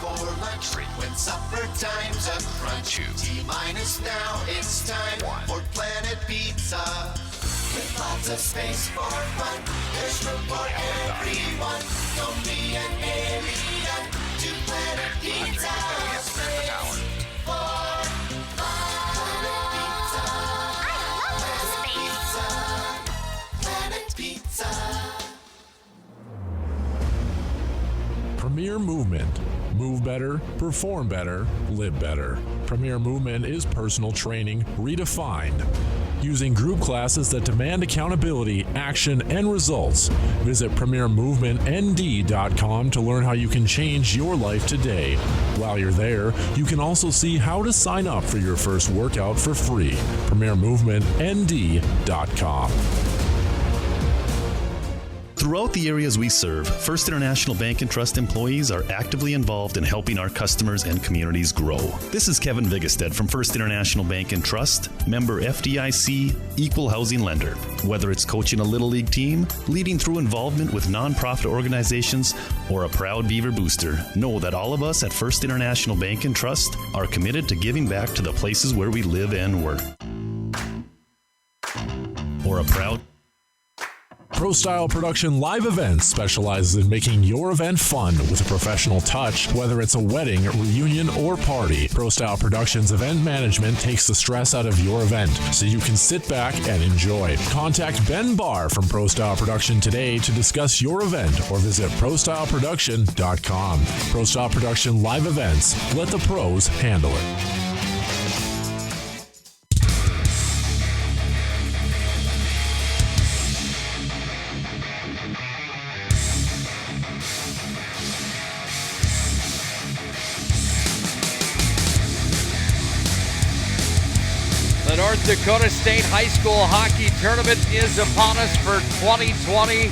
for lunch. When supper time's a crunch. T-minus now, it's time for Planet Pizza. With lots of space for fun, there's room for everyone. Don't be an alien to Planet Pizza. Space for Planet Pizza. Planet Pizza. Premier Movement. Move better, perform better, live better. Premier Movement is personal training redefined. Using group classes that demand accountability, action, and results. Visit PremierMovementND.com to learn how you can change your life today. While you're there, you can also see how to sign up for your first workout for free. PremierMovementND.com. Throughout the areas we serve, First International Bank and Trust employees are actively involved in helping our customers and communities grow. This is Kevin Vigestead from First International Bank and Trust, member FDIC, equal housing lender. Whether it's coaching a Little League team, leading through involvement with nonprofit organizations, or a proud Beaver booster, know that all of us at First International Bank and Trust are committed to giving back to the places where we live and work. Or a proud Pro Style Production Live Events specializes in making your event fun with a professional touch, whether it's a wedding, reunion, or party. Pro Style Productions Event Management takes the stress out of your event so you can sit back and enjoy. Contact Ben Barr from Pro Style Production today to discuss your event or visit ProStyleProduction.com. Pro Style Production Live Events. Let the pros handle it. The North Dakota State High School Hockey Tournament is upon us for 2020,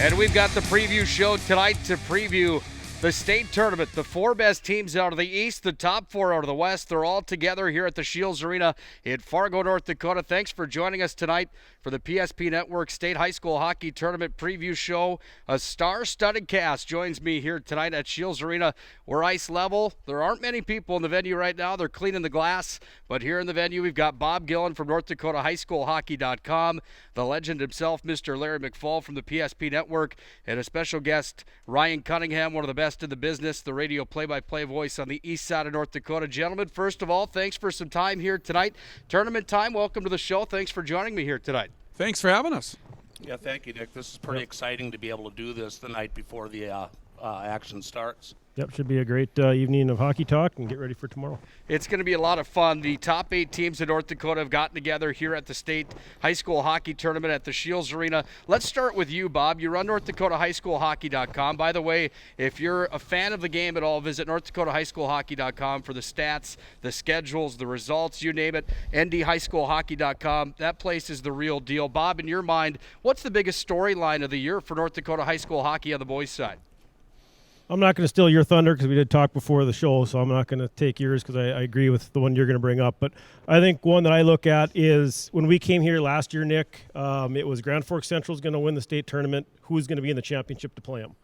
and we've got the preview show tonight to preview the state tournament. The four best teams out of the East, the top four out of the West, they're all together here at the Scheels Arena in Fargo, North Dakota. Thanks for joining us tonight for the PSP Network State High School Hockey Tournament preview show. A star-studded cast joins me here tonight at Scheels Arena. We're ice level. There aren't many people in the venue right now. They're cleaning the glass. But here in the venue, we've got Bob Gillen from North Dakota High School Hockey.com, the legend himself, Mr. Larry McFall from the PSP Network, and a special guest, Ryan Cunningham, one of the best in the business, the radio play-by-play voice on the east side of North Dakota. Gentlemen, first of all, thanks for some time here tonight. Tournament time, welcome to the show. Thanks for joining me here tonight. Thanks for having us. Yeah, thank you, Nick. This is pretty exciting to be able to do this the night before the action starts. Yep, should be a great evening of hockey talk and get ready for tomorrow. It's going to be a lot of fun. The top 8 teams in North Dakota have gotten together here at the State High School Hockey Tournament at the Scheels Arena. Let's start with you, Bob. You run NorthDakotaHighSchoolHockey.com. By the way, if you're a fan of the game at all, visit NorthDakotaHighSchoolHockey.com for the stats, the schedules, the results, you name it. NDHighSchoolHockey.com. That place is the real deal. Bob, in your mind, what's the biggest storyline of the year for North Dakota High School Hockey on the boys' side? I'm not going to steal your thunder because we did talk before the show, so I'm not going to take yours because I agree with the one you're going to bring up. But I think one that I look at is when we came here last year, Nick, it was Grand Forks Central's going to win the state tournament. Who's going to be in the championship to play them?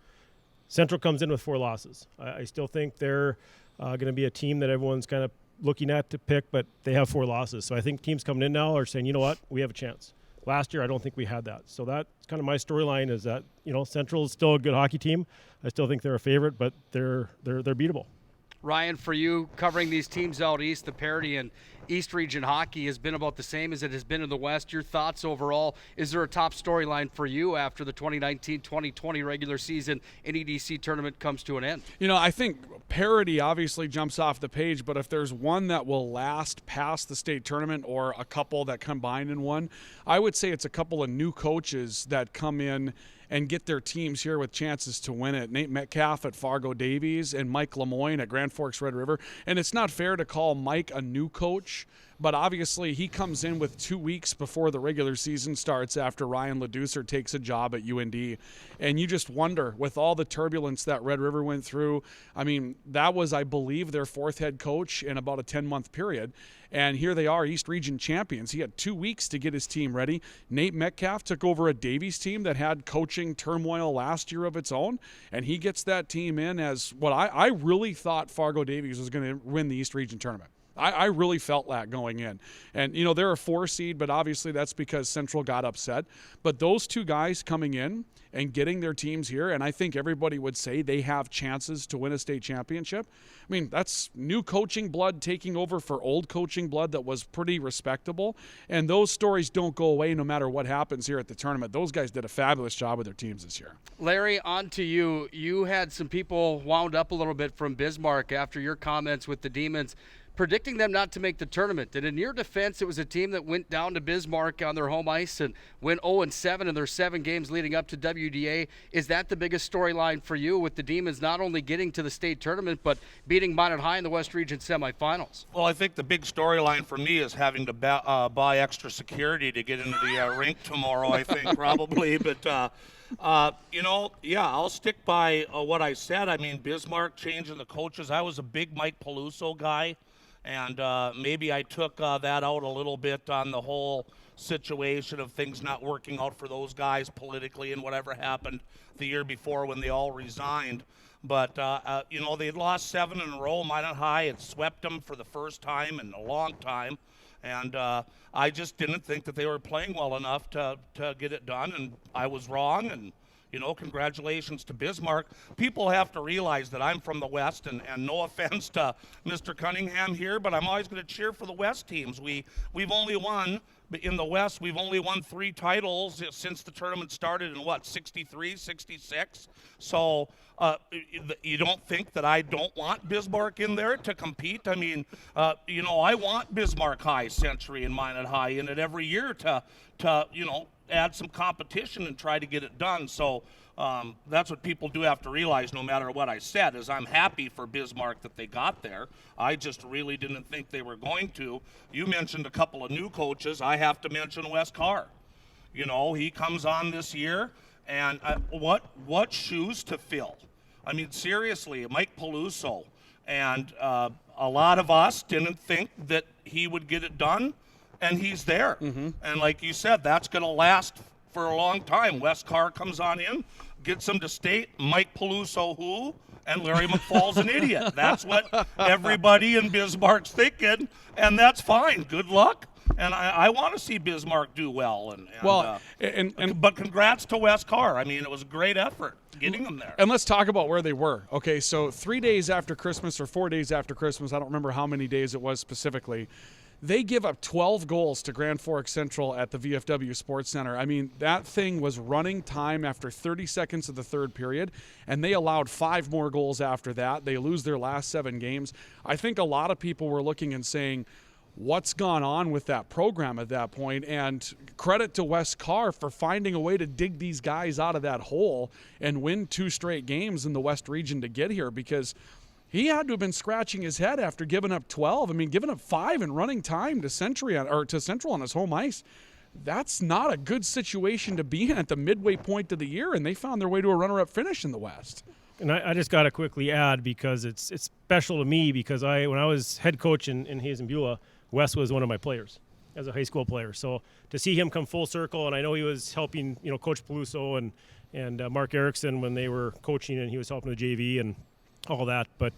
Central comes in with 4 losses. I still think they're going to be a team that everyone's kind of looking at to pick, but they have 4 losses. So I think teams coming in now are saying, you know what, we have a chance. Last year, I don't think we had that. So that's kind of my storyline is that, you know, Central is still a good hockey team. I still think they're a favorite, but they're beatable. Ryan, for you, covering these teams out east, the parity in East Region hockey has been about the same as it has been in the West. Your thoughts overall? Is there a top storyline for you after the 2019-2020 regular season NEDC tournament comes to an end? You know, I think parity obviously jumps off the page, but if there's one that will last past the state tournament or a couple that combine in one, I would say it's a couple of new coaches that come in and get their teams here with chances to win it. Nate Metcalf at Fargo Davies and Mike Lemoyne at Grand Forks Red River. And it's not fair to call Mike a new coach But obviously, he comes in with 2 weeks before the regular season starts after Ryan LaDucer takes a job at UND. And you just wonder, with all the turbulence that Red River went through, I mean, that was, I believe, their 4th head coach in about a 10-month period. And here they are, East Region champions. He had 2 weeks to get his team ready. Nate Metcalf took over a Davies team that had coaching turmoil last year of its own, and he gets that team in as what I really thought Fargo Davies was going to win the East Region tournament. I really felt that going in. And, you know, they're a 4 seed, but obviously that's because Central got upset. But those 2 guys coming in and getting their teams here, and I think everybody would say they have chances to win a state championship. I mean, that's new coaching blood taking over for old coaching blood that was pretty respectable. And those stories don't go away no matter what happens here at the tournament. Those guys did a fabulous job with their teams this year. Larry, on to you. You had some people wound up a little bit from Bismarck after your comments with the Demons, predicting them not to make the tournament. And in your defense, it was a team that went down to Bismarck on their home ice and went 0-7 in their 7 games leading up to WDA. Is that the biggest storyline for you, with the Demons not only getting to the state tournament but beating Minot High in the West Region semifinals? Well, I think the big storyline for me is having to buy extra security to get into the rink tomorrow, I think, probably. But, you know, yeah, I'll stick by what I said. I mean, Bismarck changing the coaches. I was a big Mike Peluso guy. And maybe I took that out a little bit on the whole situation of things not working out for those guys politically and whatever happened the year before when they all resigned. But, you know, they'd lost 7 in a row. Minot High had swept them for the first time in a long time. And I just didn't think that they were playing well enough to get it done. And I was wrong. And, you know, congratulations to Bismarck. People have to realize that I'm from the West, and no offense to Mr. Cunningham here, but I'm always going to cheer for the West teams. We've only won, in the West, we've only won 3 titles since the tournament started in, 63, 66? So you don't think that I don't want Bismarck in there to compete? I mean, you know, I want Bismarck High, Century, and Minot High in it every year to you know, add some competition and try to get it done. So that's what people do have to realize, no matter what I said, is I'm happy for Bismarck that they got there. I just really didn't think they were going to. You mentioned a couple of new coaches. I have to mention Wes Carr. You know, he comes on this year, and what shoes to fill. I mean, seriously, Mike Peluso. And a lot of us didn't think that he would get it done. And he's there. Mm-hmm. And like you said, that's going to last for a long time. Wes Carr comes on in, gets him to state. Mike Peluso who? And Larry McFall's an idiot. That's what everybody in Bismarck's thinking, and that's fine. Good luck. And I want to see Bismarck do well. But congrats to Wes Carr. I mean, it was a great effort getting them there. And let's talk about where they were. Okay, so 3 days after Christmas or 4 days after Christmas, I don't remember how many days it was specifically, they give up 12 goals to Grand Forks Central at the VFW Sports Center. I mean, that thing was running time after 30 seconds of the third period, and they allowed 5 more goals after that. They lose their last 7 games. I think a lot of people were looking and saying, what's gone on with that program at that point? And credit to Wes Carr for finding a way to dig these guys out of that hole and win 2 straight games in the West Region to get here, because he had to have been scratching his head after giving up 12. I mean, giving up 5 in running time to Central on his home ice. That's not a good situation to be in at the midway point of the year, and they found their way to a runner-up finish in the West. And I just got to quickly add, because it's special to me, because when I was head coach in Hazen Beulah, Wes was one of my players as a high school player. So to see him come full circle, and I know he was helping, you know, Coach Peluso and Mark Erickson when they were coaching, and he was helping the JV and all that, but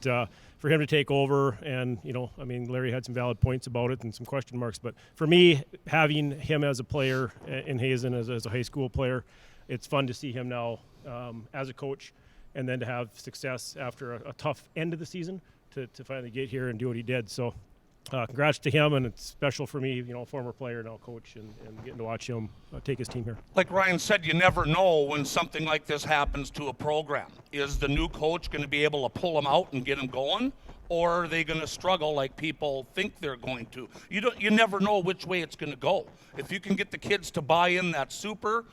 for him to take over, and, you know, I mean, Larry had some valid points about it and some question marks, but for me, having him as a player in Hazen as a high school player, it's fun to see him now as a coach, and then to have success after a tough end of the season to finally get here and do what he did. So congrats to him, and it's special for me, you know, former player, now coach, and getting to watch him take his team here. Like Ryan said, you never know when something like this happens to a program. Is the new coach going to be able to pull them out and get them going, or are they going to struggle like people think they're going to? You never know which way it's going to go. If you can get the kids to buy in that super,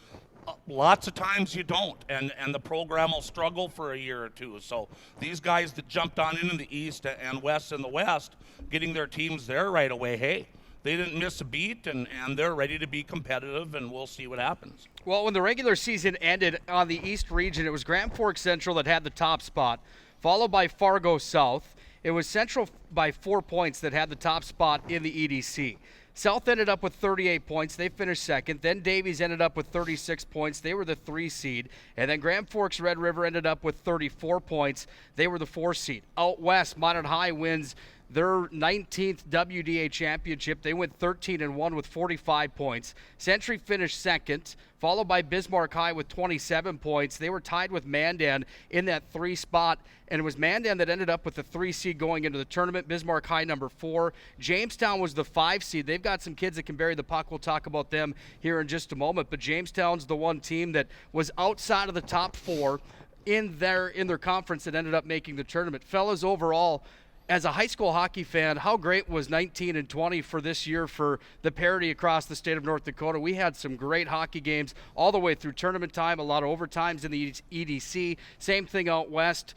lots of times you don't, and the program will struggle for a year or two. So these guys that jumped on in the East and West in the West, getting their teams there right away, hey, they didn't miss a beat, and they're ready to be competitive, and we'll see what happens. Well, when the regular season ended on the East region, it was Grand Forks Central that had the top spot, followed by Fargo South. It was Central by 4 points that had the top spot in the EDC. South ended up with 38 points. They finished second. Then Davies ended up with 36 points. They were the 3 seed. And then Grand Forks Red River ended up with 34 points. They were the 4 seed. Out west, Minot High wins their 19th WDA championship. They went 13-1 with 45 points. Century finished second, followed by Bismarck High with 27 points. They were tied with Mandan in that 3 spot, and it was Mandan that ended up with the 3 seed going into the tournament. Bismarck High number 4. Jamestown was the 5 seed. They've got some kids that can bury the puck. We'll talk about them here in just a moment, but Jamestown's the one team that was outside of the top 4 in their conference that ended up making the tournament. Fellas, overall, as a high school hockey fan, how great was 19-20 for this year for the parity across the state of North Dakota? We had some great hockey games all the way through tournament time, a lot of overtimes in the EDC. Same thing out west.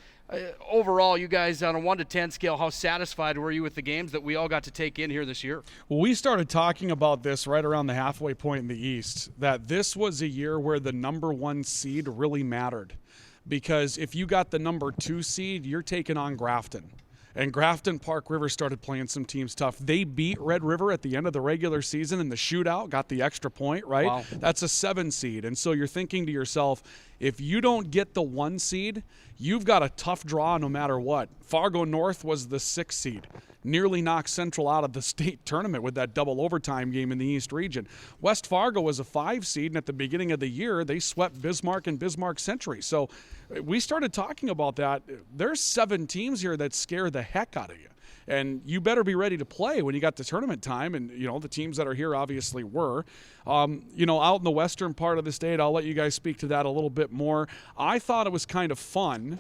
Overall, you guys, on a 1 to 10 scale, how satisfied were you with the games that we all got to take in here this year? Well, we started talking about this right around the halfway point in the East, that this was a year where the number 1 seed really mattered. Because if you got the number 2 seed, you're taking on Grafton. And Grafton Park River started playing some teams tough. They beat Red River at the end of the regular season in the shootout, got the extra point, right? Wow. That's a 7 seed. And so you're thinking to yourself, if you don't get the 1 seed, you've got a tough draw no matter what. Fargo North was the 6 seed. Nearly knocked Central out of the state tournament with that double overtime game in the East region. West Fargo was a 5 seed, and at the beginning of the year, they swept Bismarck and Bismarck Century. So we started talking about that. There's 7 teams here that scare the heck out of you. And you better be ready to play when you got the tournament time. And, the teams that are here obviously were. Out in the western part of the state, I'll let you guys speak to that a little bit more. I thought it was kind of fun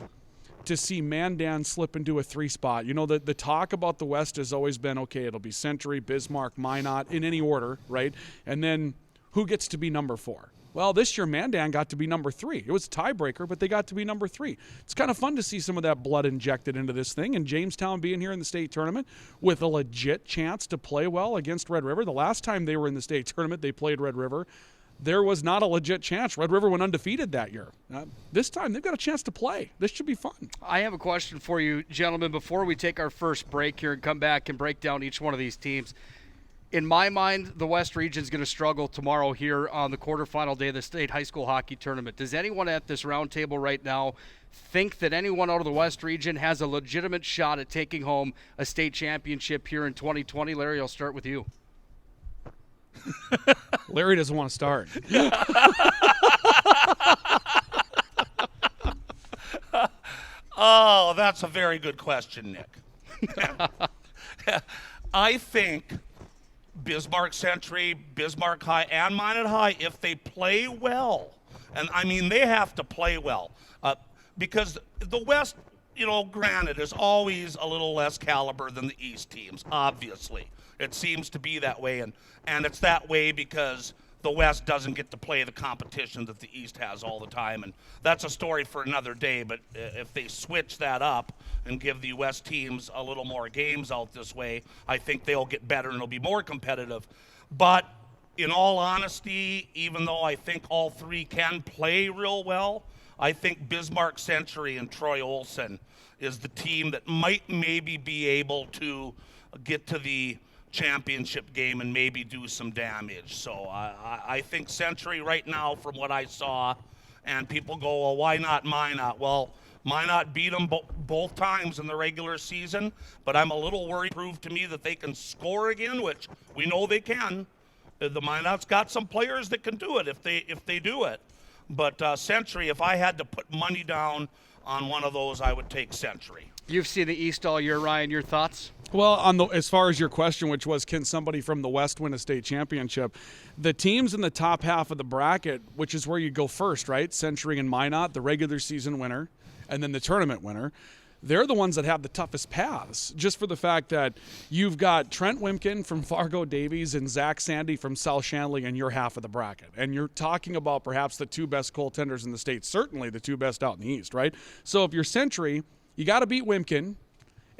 to see Mandan slip into a 3 spot. The talk about the West has always been, okay, it'll be Century, Bismarck, Minot, in any order, right? And then who gets to be number 4? Well, this year Mandan got to be number 3. It was a tiebreaker, but they got to be number 3. It's kind of fun to see some of that blood injected into this thing, and Jamestown being here in the state tournament with a legit chance to play well against Red River. The last time they were in the state tournament, they played Red River. There was not a legit chance. Red River went undefeated that year. This time, they've got a chance to play. This should be fun. I have a question for you, gentlemen, before we take our first break here and come back and break down each one of these teams. In my mind, the West region is going to struggle tomorrow here on the quarterfinal day of the state high school hockey tournament. Does anyone at this round table right now think that anyone out of the West region has a legitimate shot at taking home a state championship here in 2020? Larry, I'll start with you. Larry doesn't want to start. Oh, that's a very good question, Nick. I think Bismarck Century, Bismarck High, and Minot High, if they play well, and I mean they have to play well, because the West, granted, is always a little less caliber than the East teams, obviously. It seems to be that way, and it's that way because the West doesn't get to play the competition that the East has all the time, and that's a story for another day. But if they switch that up and give the West teams a little more games out this way, I think they'll get better and it'll be more competitive. But in all honesty, even though I think all 3 can play real well, I think Bismarck Century and Troy Olsen is the team that might maybe be able to get to the championship game and maybe do some damage. So I think Century right now, from what I saw, and people go, well, why not Minot? Well, Minot beat them both times in the regular season, but I'm a little worried. Prove to me that they can score again, which we know they can. The Minot's got some players that can do it if they do it. But Century, if I had to put money down on one of those, I would take Century. You've seen the East all year, Ryan. Your thoughts? Well, as far as your question, which was, can somebody from the West win a state championship? The teams in the top half of the bracket, which is where you go first, right? Century and Minot, the regular season winner, and then the tournament winner. They're the ones that have the toughest paths, just for the fact that you've got Trent Wimkin from Fargo Davies and Zach Sandy from South Shanley in your half of the bracket. And you're talking about perhaps the 2 best goaltenders in the state, certainly the 2 best out in the East, right? So if you're Century, you got to beat Wimkin.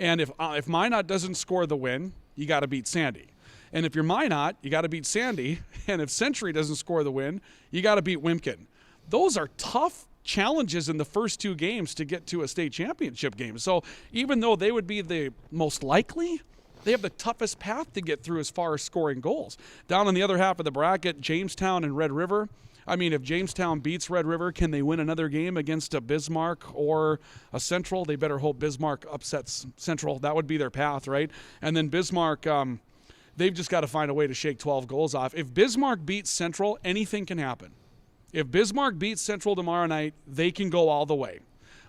And if Minot doesn't score the win, you got to beat Sandy. And if you're Minot, you got to beat Sandy. And if Century doesn't score the win, you got to beat Wimpkin. Those are tough challenges in the first 2 games to get to a state championship game. So even though they would be the most likely, they have the toughest path to get through as far as scoring goals. Down on the other half of the bracket, Jamestown and Red River. I mean, if Jamestown beats Red River, can they win another game against a Bismarck or a Central? They better hope Bismarck upsets Central. That would be their path, right? And then Bismarck, they've just got to find a way to shake 12 goals off. If Bismarck beats Central, anything can happen. If Bismarck beats Central tomorrow night, they can go all the way.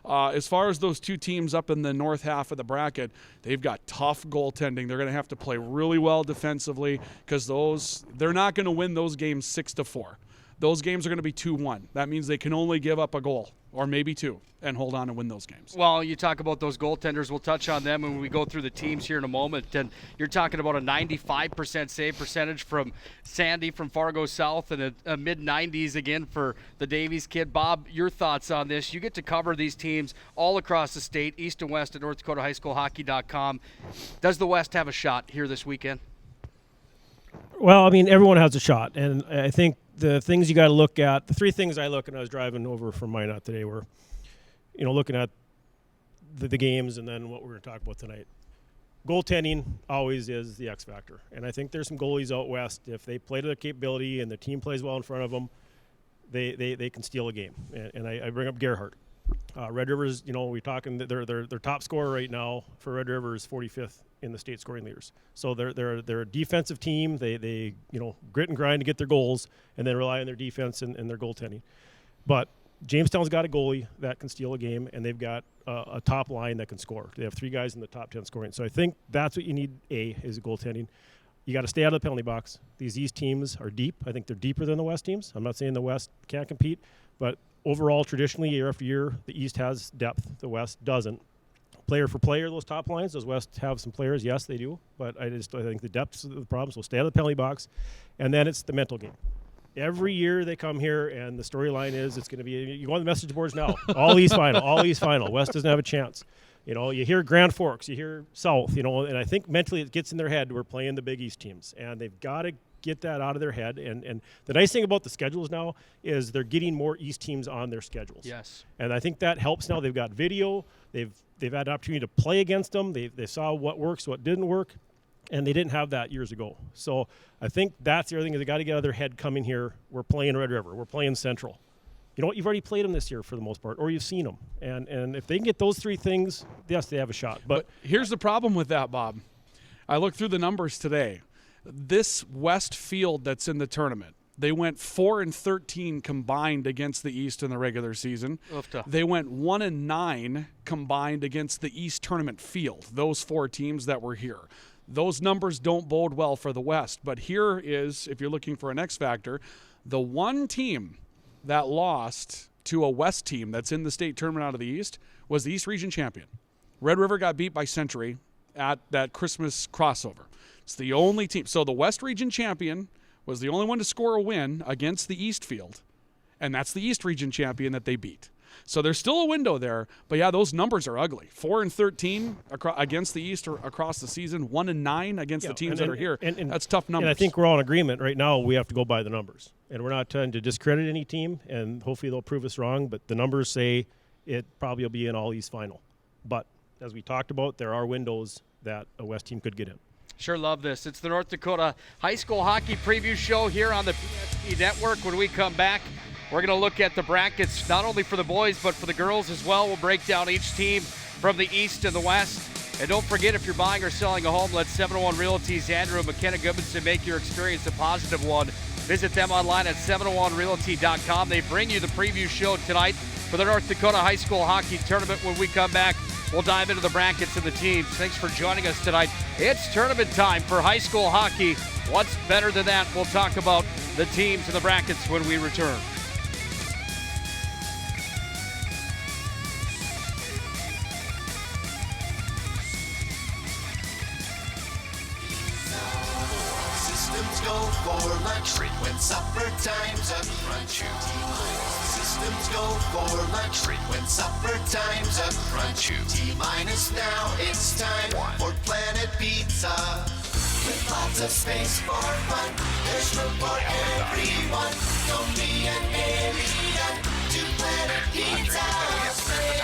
As far as those 2 teams up in the north half of the bracket, they've got tough goaltending. They're going to have to play really well defensively because they're not going to win those games 6-4. Those games are going to be 2-1. That means they can only give up a goal or maybe 2 and hold on and win those games. Well, you talk about those goaltenders. We'll touch on them when we go through the teams here in a moment. And you're talking about a 95% save percentage from Sandy from Fargo South and a mid-90s again for the Davies kid. Bob, your thoughts on this? You get to cover these teams all across the state, east and west at NorthDakotaHighSchoolHockey.com. Does the West have a shot here this weekend? Well, I mean, everyone has a shot. And I think the things you got to look at, the 3 things I look at when I was driving over from Minot today were, looking at the games and then what we're going to talk about tonight. Goaltending always is the X factor. And I think there's some goalies out west, if they play to their capability and the team plays well in front of them, they can steal a game. And I bring up Gerhardt. Red River's, we're talking that their top scorer right now for Red River is 45th in the state scoring leaders. So they're a defensive team. They grit and grind to get their goals and then rely on their defense and their goaltending. But Jamestown's got a goalie that can steal a game, and they've got a top line that can score. They have 3 guys in the top 10 scoring. So I think that's what you need, is goaltending. You got to stay out of the penalty box. These East teams are deep. I think they're deeper than the West teams. I'm not saying the West can't compete, but overall, traditionally, year after year, the East has depth. The West doesn't. Player for player, those top lines, does West have some players? Yes, they do. But I think the depth's the problem, so stay out of the penalty box. And then it's the mental game. Every year they come here, and the storyline is it's going to be, you go on the message boards now, all East final. West doesn't have a chance. You hear Grand Forks, you hear South, and I think mentally it gets in their head we're playing the Big East teams. And they've got to get that out of their head. And the nice thing about the schedules now is they're getting more East teams on their schedules. Yes. And I think that helps now. They've got video. They've had an opportunity to play against them. They saw what works, what didn't work, and they didn't have that years ago. So I think that's the other thing is they got to get out of their head coming here. We're playing Red River. We're playing Central. You know what? You've already played them this year for the most part, or you've seen them. And if they can get those 3 things, yes, they have a shot. But here's the problem with that, Bob. I looked through the numbers today. This West field that's in the tournament, they went 4-13 combined against the East in the regular season. They went 1-9 combined against the East tournament field, those 4 teams that were here. Those numbers don't bode well for the West. But here is, if you're looking for an X factor, the one team that lost to a West team that's in the state tournament out of the East was the East Region champion. Red River got beat by Century at that Christmas crossover. It's the only team. So the West Region champion was the only one to score a win against the East field, and that's the East Region champion that they beat. So there's still a window there, but yeah, those numbers are ugly. 4-13 against the East across the season, 1-9 against the teams that are here. And that's tough numbers. And I think we're all in agreement right now. We have to go by the numbers, and we're not trying to discredit any team. And hopefully they'll prove us wrong. But the numbers say it probably will be an all East final. But as we talked about, there are windows that a West team could get in. Sure love this. It's the North Dakota High School Hockey Preview Show here on the PSP Network. When we come back, we're going to look at the brackets, not only for the boys, but for the girls as well. We'll break down each team from the East and the West. And don't forget, if you're buying or selling a home, let 701 Realty's Andrew and McKenna Goodmanson make your experience a positive one. Visit them online at 701realty.com. They bring you the preview show tonight for the North Dakota High School Hockey Tournament. When we come back, we'll dive into the brackets and the teams. Thanks for joining us tonight. It's tournament time for high school hockey. What's better than that? We'll talk about the teams and the brackets when we return. Systems go for lunch, frequent supper time's a crunch. Systems go for lunch, frequent supper time's a crunch. T-minus now, it's time for Planet Pizza. With lots of space for fun, there's room for everyone. Don't be an alien to Planet Pizza. Space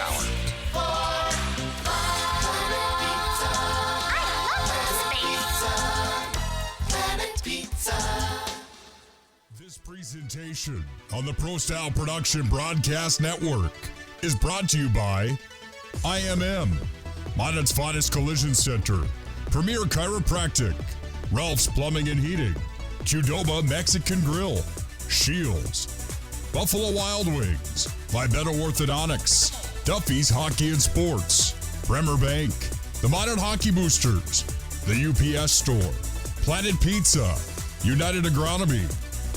for fun. Planet Pizza. This presentation on the Pro Style Production Broadcast Network is brought to you by IMM, Minot's finest collision center, Premier Chiropractic, Ralph's Plumbing and Heating, Qdoba Mexican Grill, Scheels, Buffalo Wild Wings, Vibeto Orthodontics, Duffy's Hockey and Sports, Bremer Bank, the Minot Hockey Boosters, the UPS Store, Planet Pizza, United Agronomy,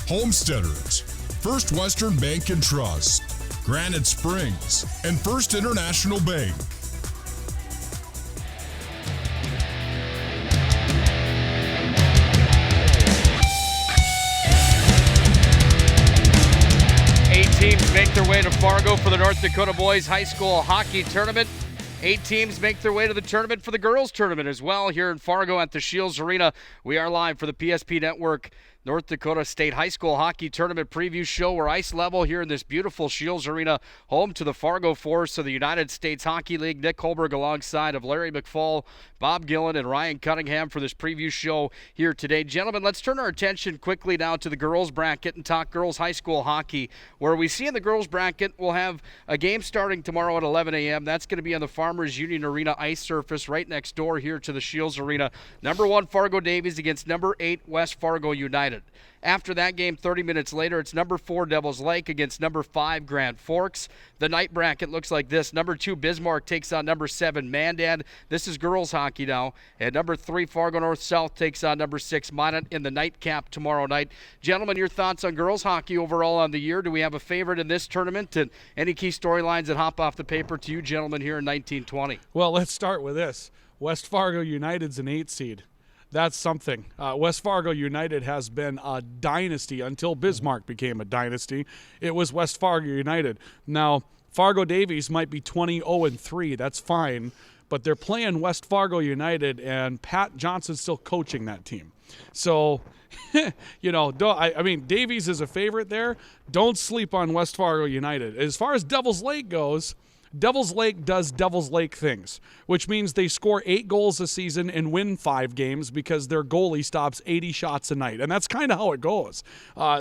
Homesteaders, First Western Bank and Trust, Granite Springs, and First International Bank. Eight teams make their way to Fargo for the North Dakota Boys High School Hockey Tournament. 8 teams make their way to the tournament for the girls tournament as well here in Fargo at the Scheels Arena. We are live for the PSP Network North Dakota State High School Hockey Tournament preview show. We're ice level here in this beautiful Scheels Arena, home to the Fargo Force of the United States Hockey League. Nick Hulberg alongside of Larry McFall, Bob Gillen, and Ryan Cunningham for this preview show here today. Gentlemen, let's turn our attention quickly now to the girls bracket and talk girls high school hockey, where we see in the girls bracket we'll have a game starting tomorrow at 11 a.m. That's going to be on the Farmers Union Arena ice surface right next door here to the Scheels Arena. Number 1 Fargo Davies against number 8 West Fargo United. After that game, 30 minutes later, it's number 4 Devils Lake against number 5 Grand Forks. The night bracket looks like this. Number 2 Bismarck takes on number 7 Mandan. This is girls hockey now. And number 3 Fargo North South takes on number 6 Minot in the nightcap tomorrow night. Gentlemen, your thoughts on girls hockey overall on the year? Do we have a favorite in this tournament? And any key storylines that hop off the paper to you gentlemen here in 1920? Well, let's start with this. West Fargo United's an 8 seed. That's something. West Fargo United has been a dynasty until Bismarck became a dynasty. It was West Fargo United. Now, Fargo Davies might be 20-0-3. That's fine. But they're playing West Fargo United, and Pat Johnson's still coaching that team. So, Davies is a favorite there. Don't sleep on West Fargo United. As far as Devils Lake goes, Devils Lake does Devils Lake things, which means they score 8 goals a season and win 5 games because their goalie stops 80 shots a night. And that's kind of how it goes.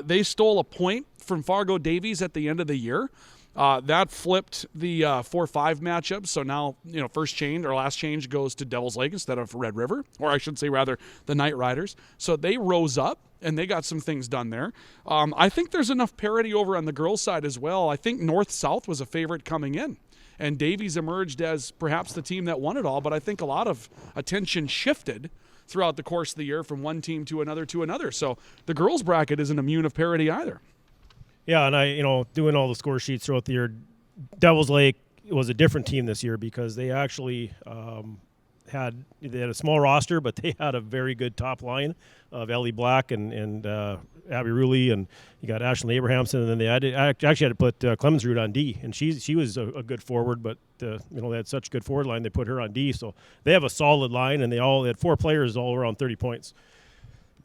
They stole a point from Fargo Davies at the end of the year. That flipped the 4-5 matchup. So now, first change or last change goes to Devils Lake instead of Red River, or I should say rather the Knight Riders. So they rose up and they got some things done there. I think there's enough parity over on the girls' side as well. I think North-South was a favorite coming in. And Davies emerged as perhaps the team that won it all, but I think a lot of attention shifted throughout the course of the year from one team to another. So the girls' bracket isn't immune of parity either. Yeah, and doing all the score sheets throughout the year, Devils Lake was a different team this year because they actually had a small roster, but they had a very good top line of Ellie Black and Abby Ruley, and you got Ashley Abrahamson, and then they actually had to put Clemens Root on D, and she was a good forward, but they had such a good forward line, they put her on D, so they have a solid line, and they had 4 players all around 30 points.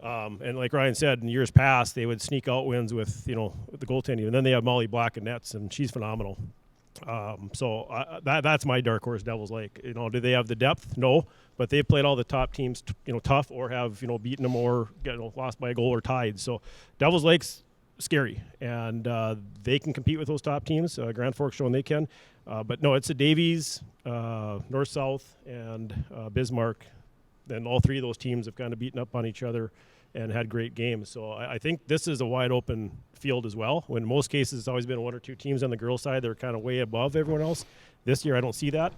And like Ryan said, in years past, they would sneak out wins with the goaltending, and then they have Molly Black and nets, and she's phenomenal. That's my dark horse, Devils Lake. Do they have the depth? No, but they've played all the top teams, tough, or have beaten them or lost by a goal or tied. So Devils Lake's scary, and they can compete with those top teams. Grand Forks showing they can, but no, it's the Davies, North South, and Bismarck. Then all 3 of those teams have kind of beaten up on each other and had great games. So I think this is a wide open field as well. When in most cases it's always been 1 or 2 teams on the girls' side. They're kind of way above everyone else. This year I don't see that.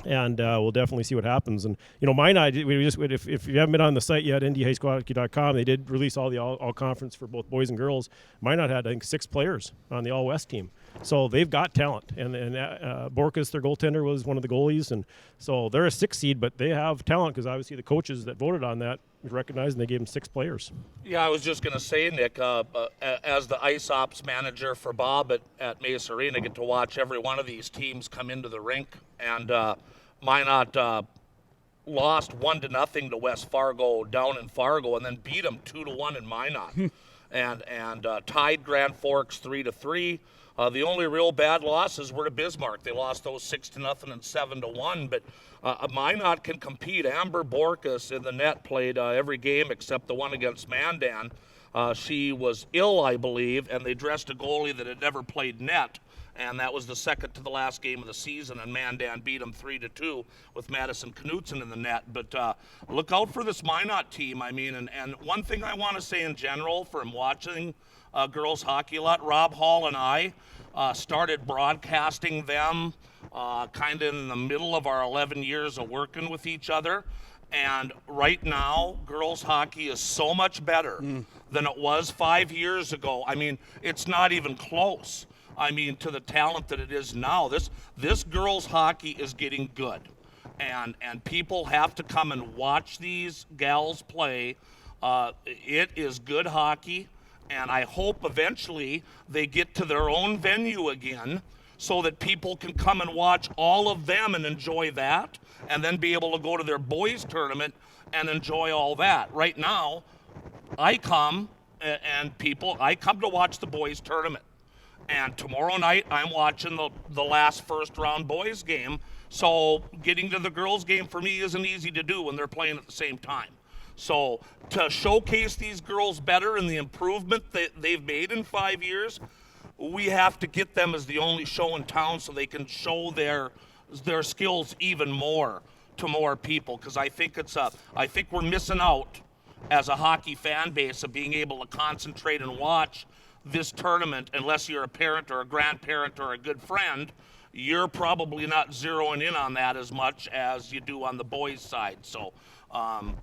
And we'll definitely see what happens. And, Minot, if you haven't been on the site yet, indiehighschoolhockey.com, they did release all the all-conference for both boys and girls. Minot had, I think, 6 players on the all-West team. So they've got talent. And Borkus, their goaltender, was one of the goalies. And so they're a 6 seed, but they have talent because obviously the coaches that voted on that recognized and they gave them 6 players. Yeah, I was just going to say, Nick, as the ice ops manager for Bob at Mesa Arena, I get to watch every one of these teams come into the rink. And Minot lost 1-0 to West Fargo down in Fargo, and then beat them 2-1 in Minot, and tied Grand Forks 3-3. The only real bad losses were to Bismarck. They lost those 6-0 and 7-1. But Minot can compete. Amber Borkus in the net played every game except the one against Mandan. She was ill, I believe, and they dressed a goalie that had never played net. And that was the second to the last game of the season, and Mandan beat them 3-2 with Madison Knutson in the net. But look out for this Minot team. I mean, and one thing I want to say in general from watching girls hockey a lot, Rob Hall and I started broadcasting them kind of in the middle of our 11 years of working with each other. And right now, girls hockey is so much better than it was 5 years ago. I mean, it's not even close. I mean, to the talent that it is now. This girls hockey is getting good. And people have to come and watch these gals play. It is good hockey. And I hope eventually they get to their own venue again so that people can come and watch all of them and enjoy that, and then be able to go to their boys tournament and enjoy all that. Right now, I come to watch the boys tournament. And tomorrow night, I'm watching the last first round boys game. So getting to the girls game for me isn't easy to do when they're playing at the same time. So to showcase these girls better and the improvement that they've made in 5 years, we have to get them as the only show in town so they can show their skills even more to more people. Because I think we're missing out as a hockey fan base of being able to concentrate and watch this tournament. Unless you're a parent or a grandparent or a good friend, you're probably not zeroing in on that as much as you do on the boys' side. So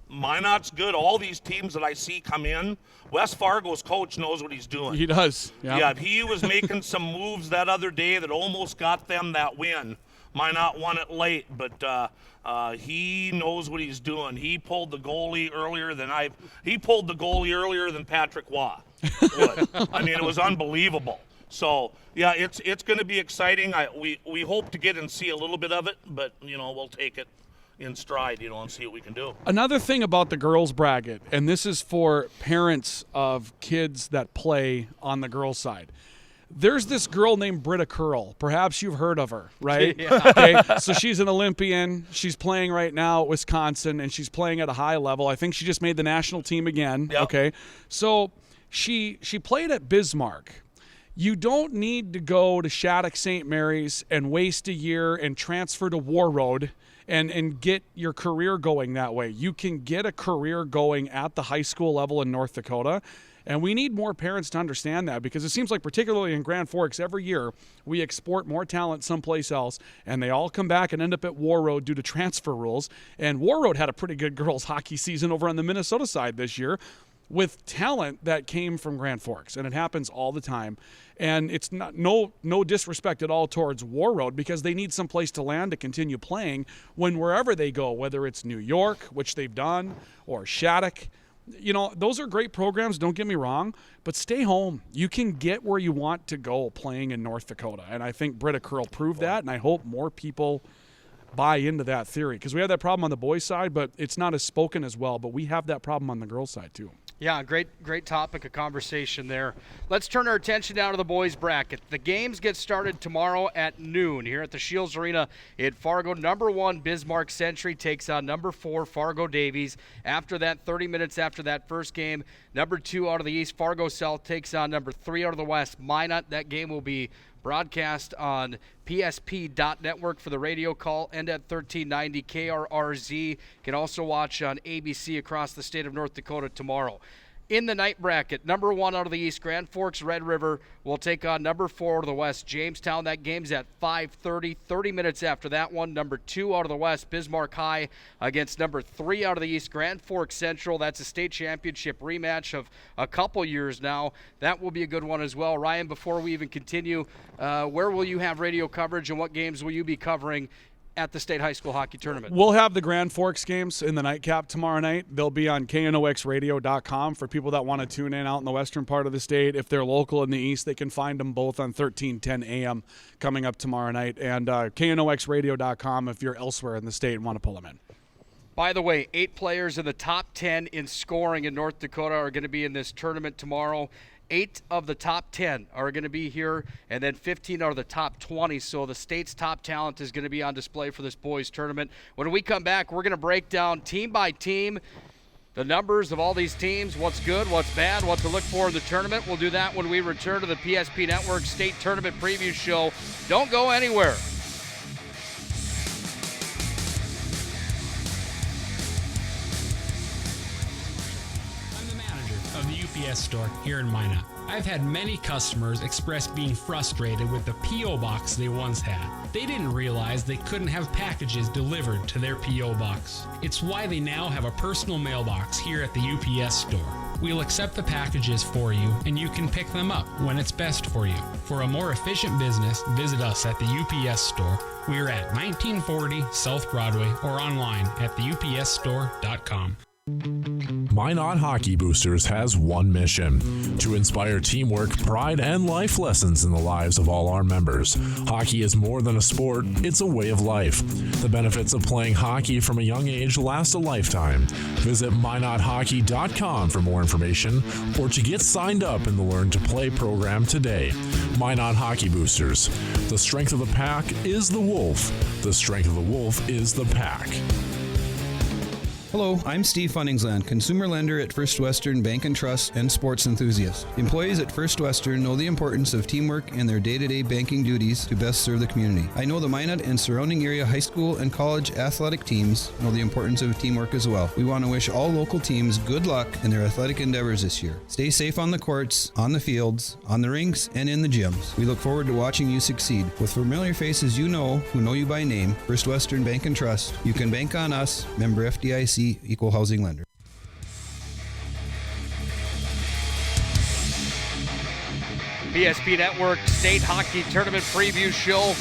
Minot's good. All these teams that I see come in, West Fargo's coach knows what he's doing. He does. Yeah, he was making some moves that other day that almost got them that win. Minot won it late, but he knows what he's doing. He pulled the goalie earlier than Patrick Waugh would. I mean, it was unbelievable. So yeah, it's going to be exciting. We hope to get and see a little bit of it, but we'll take it in stride, and see what we can do. Another thing about the girls bracket, and this is for parents of kids that play on the girls side. There's this girl named Britta Curl. Perhaps you've heard of her, right? Yeah. Okay, so she's an Olympian. She's playing right now at Wisconsin, and she's playing at a high level. I think she just made the national team again. Yep. Okay, so she played at Bismarck. You don't need to go to Shattuck St. Mary's and waste a year and transfer to Warroad and get your career going that way. You can get a career going at the high school level in North Dakota. And we need more parents to understand that, because it seems like particularly in Grand Forks every year we export more talent someplace else and they all come back and end up at Warroad due to transfer rules. And Warroad had a pretty good girls hockey season over on the Minnesota side this year with talent that came from Grand Forks, and it happens all the time. And it's not no disrespect at all towards Warroad, because they need some place to land to continue playing when wherever they go, whether it's New York, which they've done, or Shattuck. Those are great programs, don't get me wrong, but stay home. You can get where you want to go playing in North Dakota. And I think Britta Curl proved that, and I hope more people buy into that theory, because we have that problem on the boys' side, but it's not as spoken as well. But we have that problem on the girls' side too. Yeah, great topic of conversation there. Let's turn our attention now to the boys bracket. The games get started tomorrow at noon here at the Scheels Arena in Fargo. Number 1, Bismarck Century takes on number 4, Fargo Davies. After that, 30 minutes after that first game, number 2 out of the East, Fargo South takes on number 3 out of the West, Minot. That game will be broadcast on PSP.network for the radio call and at 1390 KRRZ. Can also watch on ABC across the state of North Dakota tomorrow. In the night bracket, number 1 out of the East, Grand Forks Red River will take on number 4 out of the West, Jamestown. That game's at 5:30. 30 minutes after that one, number 2 out of the West, Bismarck High against number 3 out of the East, Grand Forks Central. That's a state championship rematch of a couple years now. That will be a good one as well. Ryan, before we even continue, where will you have radio coverage and what games will you be covering at the state high school hockey tournament? We'll have the Grand Forks games in the nightcap tomorrow night. They'll be on KNOXradio.com for people that want to tune in out in the western part of the state. If they're local in the east, they can find them both on 1310 a.m. coming up tomorrow night. And KNOXradio.com if you're elsewhere in the state and want to pull them in. By the way, 8 players in the top 10 in scoring in North Dakota are going to be in this tournament tomorrow. 8 of the top 10 are going to be here, and then 15 are the top 20. So the state's top talent is going to be on display for this boys tournament. When we come back, we're going to break down team by team the numbers of all these teams, what's good, what's bad, what to look for in the tournament. We'll do that when we return to the PSP Network State Tournament Preview Show. Don't go anywhere. Of the UPS store here in Minot. I've had many customers express being frustrated with the P.O. box they once had. They didn't realize they couldn't have packages delivered to their P.O. box. It's why they now have a personal mailbox here at the UPS store. We'll accept the packages for you, and you can pick them up when it's best for you. For a more efficient business, visit us at the UPS store. We're at 1940 South Broadway or online at theupsstore.com. Minot Hockey Boosters has one mission: to inspire teamwork, pride, and life lessons in the lives of all our members. Hockey is more than a sport, it's a way of life. The benefits of playing hockey from a young age last a lifetime. Visit minothockey.com for more information or to get signed up in the Learn to Play program today. Minot Hockey Boosters. The strength of the pack is the wolf. The strength of the wolf is the pack. Hello, I'm Steve Funningsland, consumer lender at First Western Bank and Trust and sports enthusiast. Employees at First Western know the importance of teamwork in their day-to-day banking duties to best serve the community. I know the Minot and surrounding area high school and college athletic teams know the importance of teamwork as well. We want to wish all local teams good luck in their athletic endeavors this year. Stay safe on the courts, on the fields, on the rinks, and in the gyms. We look forward to watching you succeed. With familiar faces you know, who know you by name, First Western Bank and Trust, you can bank on us, member FDIC, equal housing lender. PSP Network State Hockey Tournament Preview Show.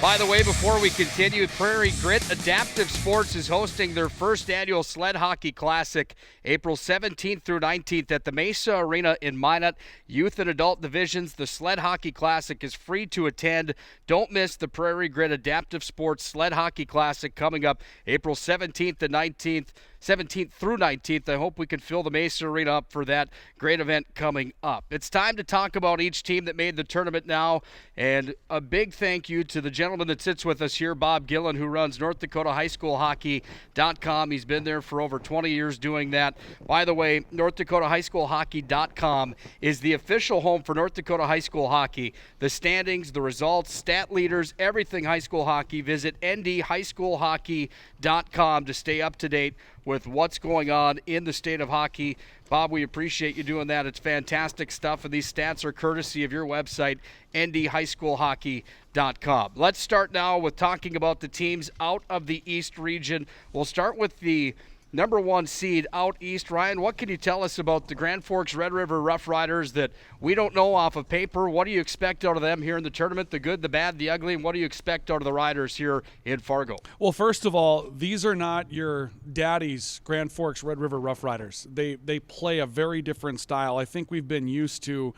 By the way, before we continue, Prairie Grit Adaptive Sports is hosting their first annual Sled Hockey Classic April 17th through 19th at the Mesa Arena in Minot. Youth and adult divisions, the Sled Hockey Classic is free to attend. Don't miss the Prairie Grit Adaptive Sports Sled Hockey Classic coming up April 17th and 19th. 17th through 19th. I hope we can fill the Mesa Arena up for that great event coming up. It's time to talk about each team that made the tournament now, and a big thank you to the gentleman that sits with us here, Bob Gillen, who runs North Dakota High School Hockey.com. He's been there for over 20 years doing that. By the way, North Dakota High School Hockey.com is the official home for North Dakota High School Hockey. The standings, the results, stat leaders, everything high school hockey. Visit ndhighschoolhockey.com to stay up to date with what's going on in the state of hockey. Bob, we appreciate you doing that. It's fantastic stuff, and these stats are courtesy of your website, ndhighschoolhockey.com. Let's start now with talking about the teams out of the East region. We'll start with the number 1 seed out east. Ryan, what can you tell us about the Grand Forks Red River Rough Riders that we don't know off of paper? What do you expect out of them here in the tournament, the good, the bad, the ugly, and what do you expect out of the Riders here in Fargo? Well, first of all, these are not your daddy's Grand Forks Red River Rough Riders. They play a very different style. I think we've been used to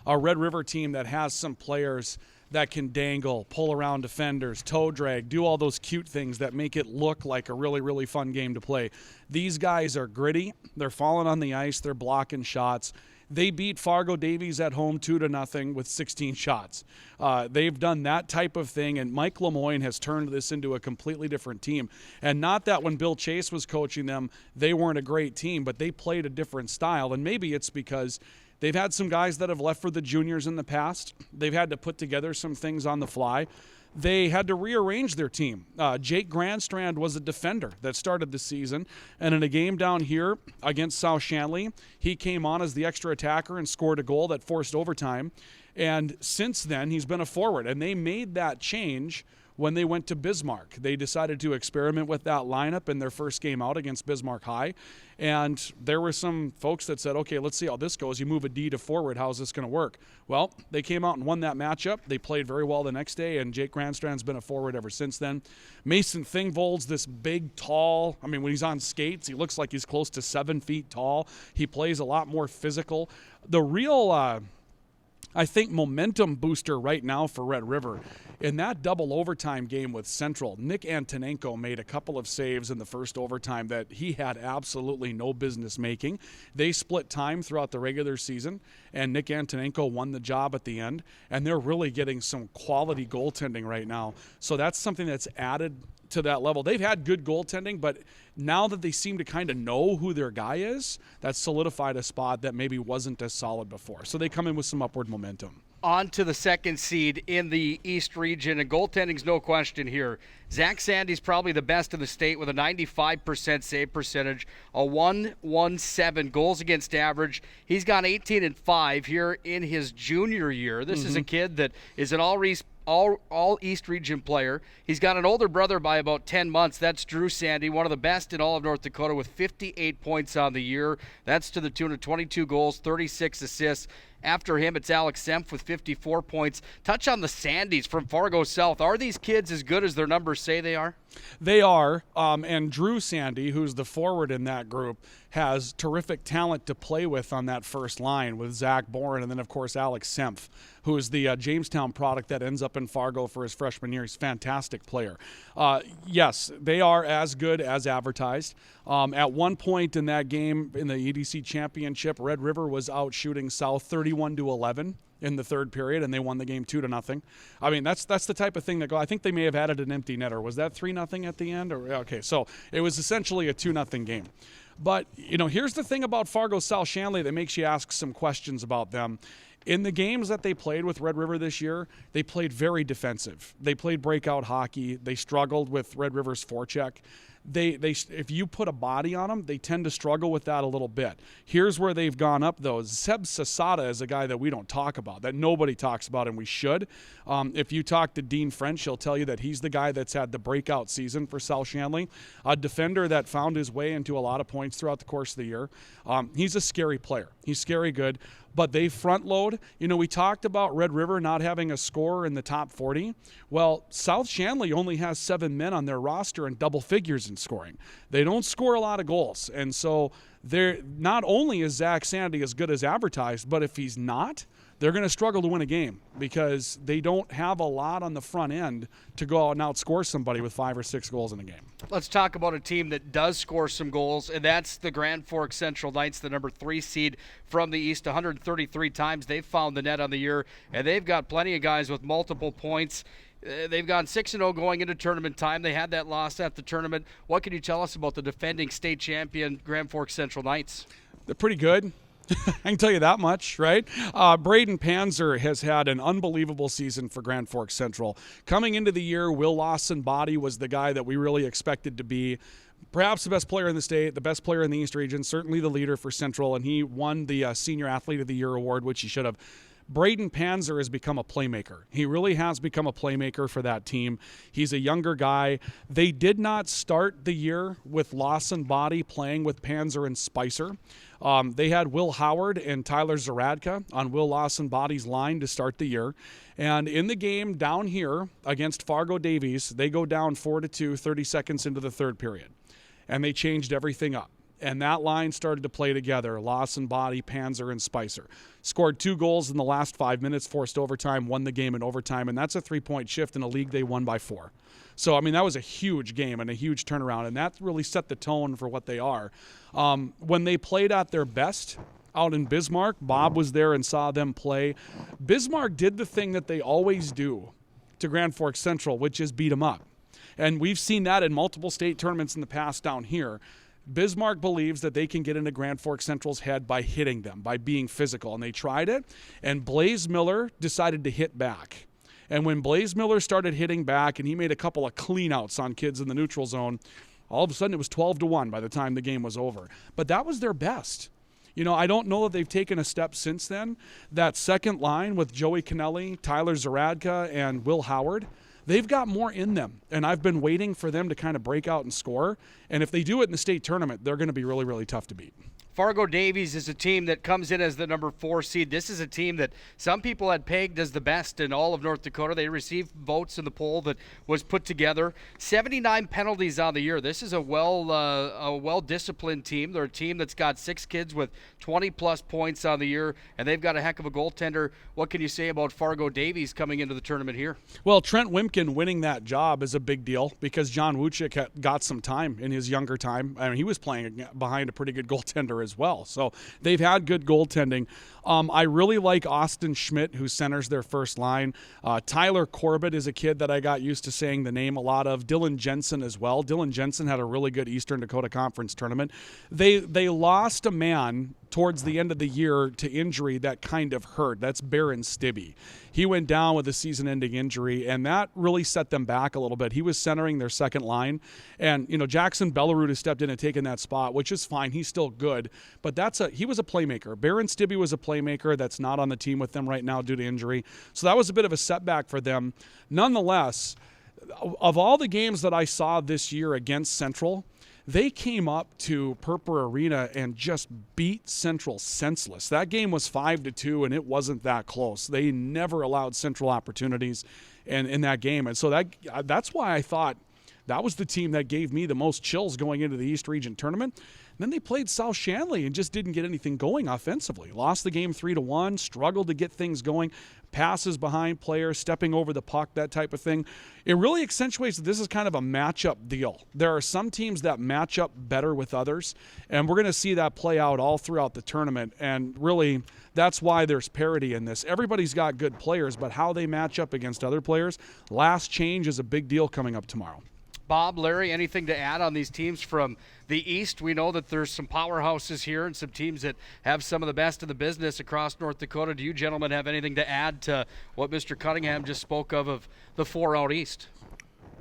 a Red River team that has some players that can dangle, pull around defenders, toe drag, do all those cute things that make it look like a really, really fun game to play. These guys are gritty. They're falling on the ice. They're blocking shots. They beat Fargo Davies at home 2-0 with 16 shots. They've done that type of thing, and Mike Lemoyne has turned this into a completely different team. And not that when Bill Chase was coaching them, they weren't a great team, but they played a different style. And maybe it's because they've had some guys that have left for the juniors in the past. They've had to put together some things on the fly. They had to rearrange their team. Jake Grandstrand was a defender that started the season, and in a game down here against South Shanley, he came on as the extra attacker and scored a goal that forced overtime. And since then, he's been a forward, and they made that change when they went to Bismarck. They decided to experiment with that lineup in their first game out against Bismarck High. And there were some folks that said, okay, let's see how this goes. You move a D to forward. How's this going to work? Well, they came out and won that matchup. They played very well the next day, and Jake Grandstrand's been a forward ever since then. Mason Thingvold's this big, tall. I mean, when he's on skates, he looks like he's close to 7 feet tall. He plays a lot more physical. The real I think momentum booster right now for Red River. In that double overtime game with Central, Nick Antonenko made a couple of saves in the first overtime that he had absolutely no business making. They split time throughout the regular season, and Nick Antonenko won the job at the end, and they're really getting some quality goaltending right now. So that's something that's added to that level. They've had good goaltending, but now that they seem to kind of know who their guy is, that's solidified a spot that maybe wasn't as solid before. So they come in with some upward momentum. On to the second seed in the East region, and goaltending's no question here. Zach Sandy's probably the best in the state with a 95% save percentage, a 1.17 goals against average. He's got 18-5 here in his junior year. This is a kid that is an all East region player. He's got an older brother by about 10 months. That's Drew Sandy, one of the best in all of North Dakota with 58 points on the year. That's to the tune of 22 goals, 36 assists. After him, it's Alex Semp with 54 points. Touch on the Sandys from Fargo South. Are these kids as good as their numbers say they are? They are, and Drew Sandy, who's the forward in that group, has terrific talent to play with on that first line with Zach Bourne, and then, of course, Alex Semp, who is the Jamestown product that ends up in Fargo for his freshman year. He's a fantastic player. Yes, they are as good as advertised. At one point in that game in the EDC championship, Red River was out shooting South 31-11 in the third period, and they won the game 2-0. I mean, that's the type of thing that I think they may have added an empty netter. Was that 3-0 at the end? Or okay, so it was essentially a 2-0 game. But, you know, here's the thing about Fargo South Shanley that makes you ask some questions about them. In the games that they played with Red River this year, they played very defensive. They played breakout hockey. They struggled with Red River's forecheck. If you put a body on them, they tend to struggle with that a little bit. Here's where they've gone up, though. Seb Sasada is a guy that we don't talk about, that nobody talks about, and we should. If you talk to Dean French, he'll tell you that he's the guy that's had the breakout season for South Shanley, a defender that found his way into a lot of points throughout the course of the year. He's a scary player. He's scary good. But they front load. You know, we talked about Red River not having a scorer in the top 40. Well, South Shanley only has 7 men on their roster in double figures in scoring. They don't score a lot of goals. And so they're not only is Zach Sandy as good as advertised, but if he's not, they're going to struggle to win a game because they don't have a lot on the front end to go out and outscore somebody with 5 or 6 goals in a game. Let's talk about a team that does score some goals, and that's the Grand Forks Central Knights, the number 3 seed from the East. 133 times they've found the net on the year, and they've got plenty of guys with multiple points. They've gone 6-0 going into tournament time. They had that loss at the tournament. What can you tell us about the defending state champion Grand Forks Central Knights? They're pretty good. I can tell you that much, right? Braden Panzer has had an unbelievable season for Grand Forks Central. Coming into the year, Will Lawson Body was the guy that we really expected to be perhaps the best player in the state, the best player in the East region, certainly the leader for Central, and he won the Senior Athlete of the Year award, which he should have. Braden Panzer has become a playmaker. He really has become a playmaker for that team. He's a younger guy. They did not start the year with Lawson Body playing with Panzer and Spicer. They had Will Howard and Tyler Zaradka on Will Lawson Body's line to start the year. And in the game down here against Fargo Davies, they go down 4-2, 30 seconds into the third period. And they changed everything up. And that line started to play together. Lawson Body, Panzer, and Spicer. Scored 2 goals in the last 5 minutes, forced overtime, won the game in overtime, and that's a 3-point shift in a league they won by 4. So, I mean, that was a huge game and a huge turnaround, and that really set the tone for what they are. When they played at their best out in Bismarck, Bob was there and saw them play. Bismarck did the thing that they always do to Grand Forks Central, which is beat them up. And we've seen that in multiple state tournaments in the past down here. Bismarck believes that they can get into Grand Forks Central's head by hitting them, by being physical. And they tried it, and Blaze Miller decided to hit back. And when Blaze Miller started hitting back and he made a couple of cleanouts on kids in the neutral zone, all of a sudden it was 12-1 by the time the game was over. But that was their best. You know, I don't know that they've taken a step since then. That second line with Joey Kennelly, Tyler Zaradka, and Will Howard, they've got more in them, and I've been waiting for them to kind of break out and score. And if they do it in the state tournament, they're going to be really, really tough to beat. Fargo Davies is a team that comes in as the number 4 seed. This is a team that some people had pegged as the best in all of North Dakota. They received votes in the poll that was put together. 79 penalties on the year. This is a well-disciplined team. They're a team that's got 6 kids with 20-plus points on the year, and they've got a heck of a goaltender. What can you say about Fargo Davies coming into the tournament here? Well, Trent Wimpkin winning that job is a big deal because John Wuchik got some time in his younger time. I mean, he was playing behind a pretty good goaltender as well. So they've had good goaltending. I really like Austin Schmidt, who centers their first line. Tyler Corbett is a kid that I got used to saying the name a lot of. Dylan Jensen as well. Dylan Jensen had a really good Eastern Dakota Conference tournament. They lost a man towards the end of the year to injury that kind of hurt. That's Baron Stibbe. He went down with a season-ending injury, and that really set them back a little bit. He was centering their second line, and Jackson Bellerud has stepped in and taken that spot, which is fine. He's still good, but he was a playmaker. Baron Stibbe was a playmaker that's not on the team with them right now due to injury, so that was a bit of a setback for them. Nonetheless, of all the games that I saw this year against Central, they came up to Purpur Arena and just beat Central senseless. That game was 5-2, and it wasn't that close. They never allowed Central opportunities in that game. And so that's why I thought that was the team that gave me the most chills going into the East Region tournament. And then they played South Shanley and just didn't get anything going offensively. Lost the game 3-1, struggled to get things going, passes behind players, stepping over the puck, that type of thing. It really accentuates that this is kind of a matchup deal. There are some teams that match up better with others, and we're going to see that play out all throughout the tournament. And really, that's why there's parity in this. Everybody's got good players, but how they match up against other players, last change is a big deal coming up tomorrow. Bob, Larry, anything to add on these teams from the East? We know that there's some powerhouses here and some teams that have some of the best of the business across North Dakota. Do you gentlemen have anything to add to what Mr. Cunningham just spoke of the 4 out East?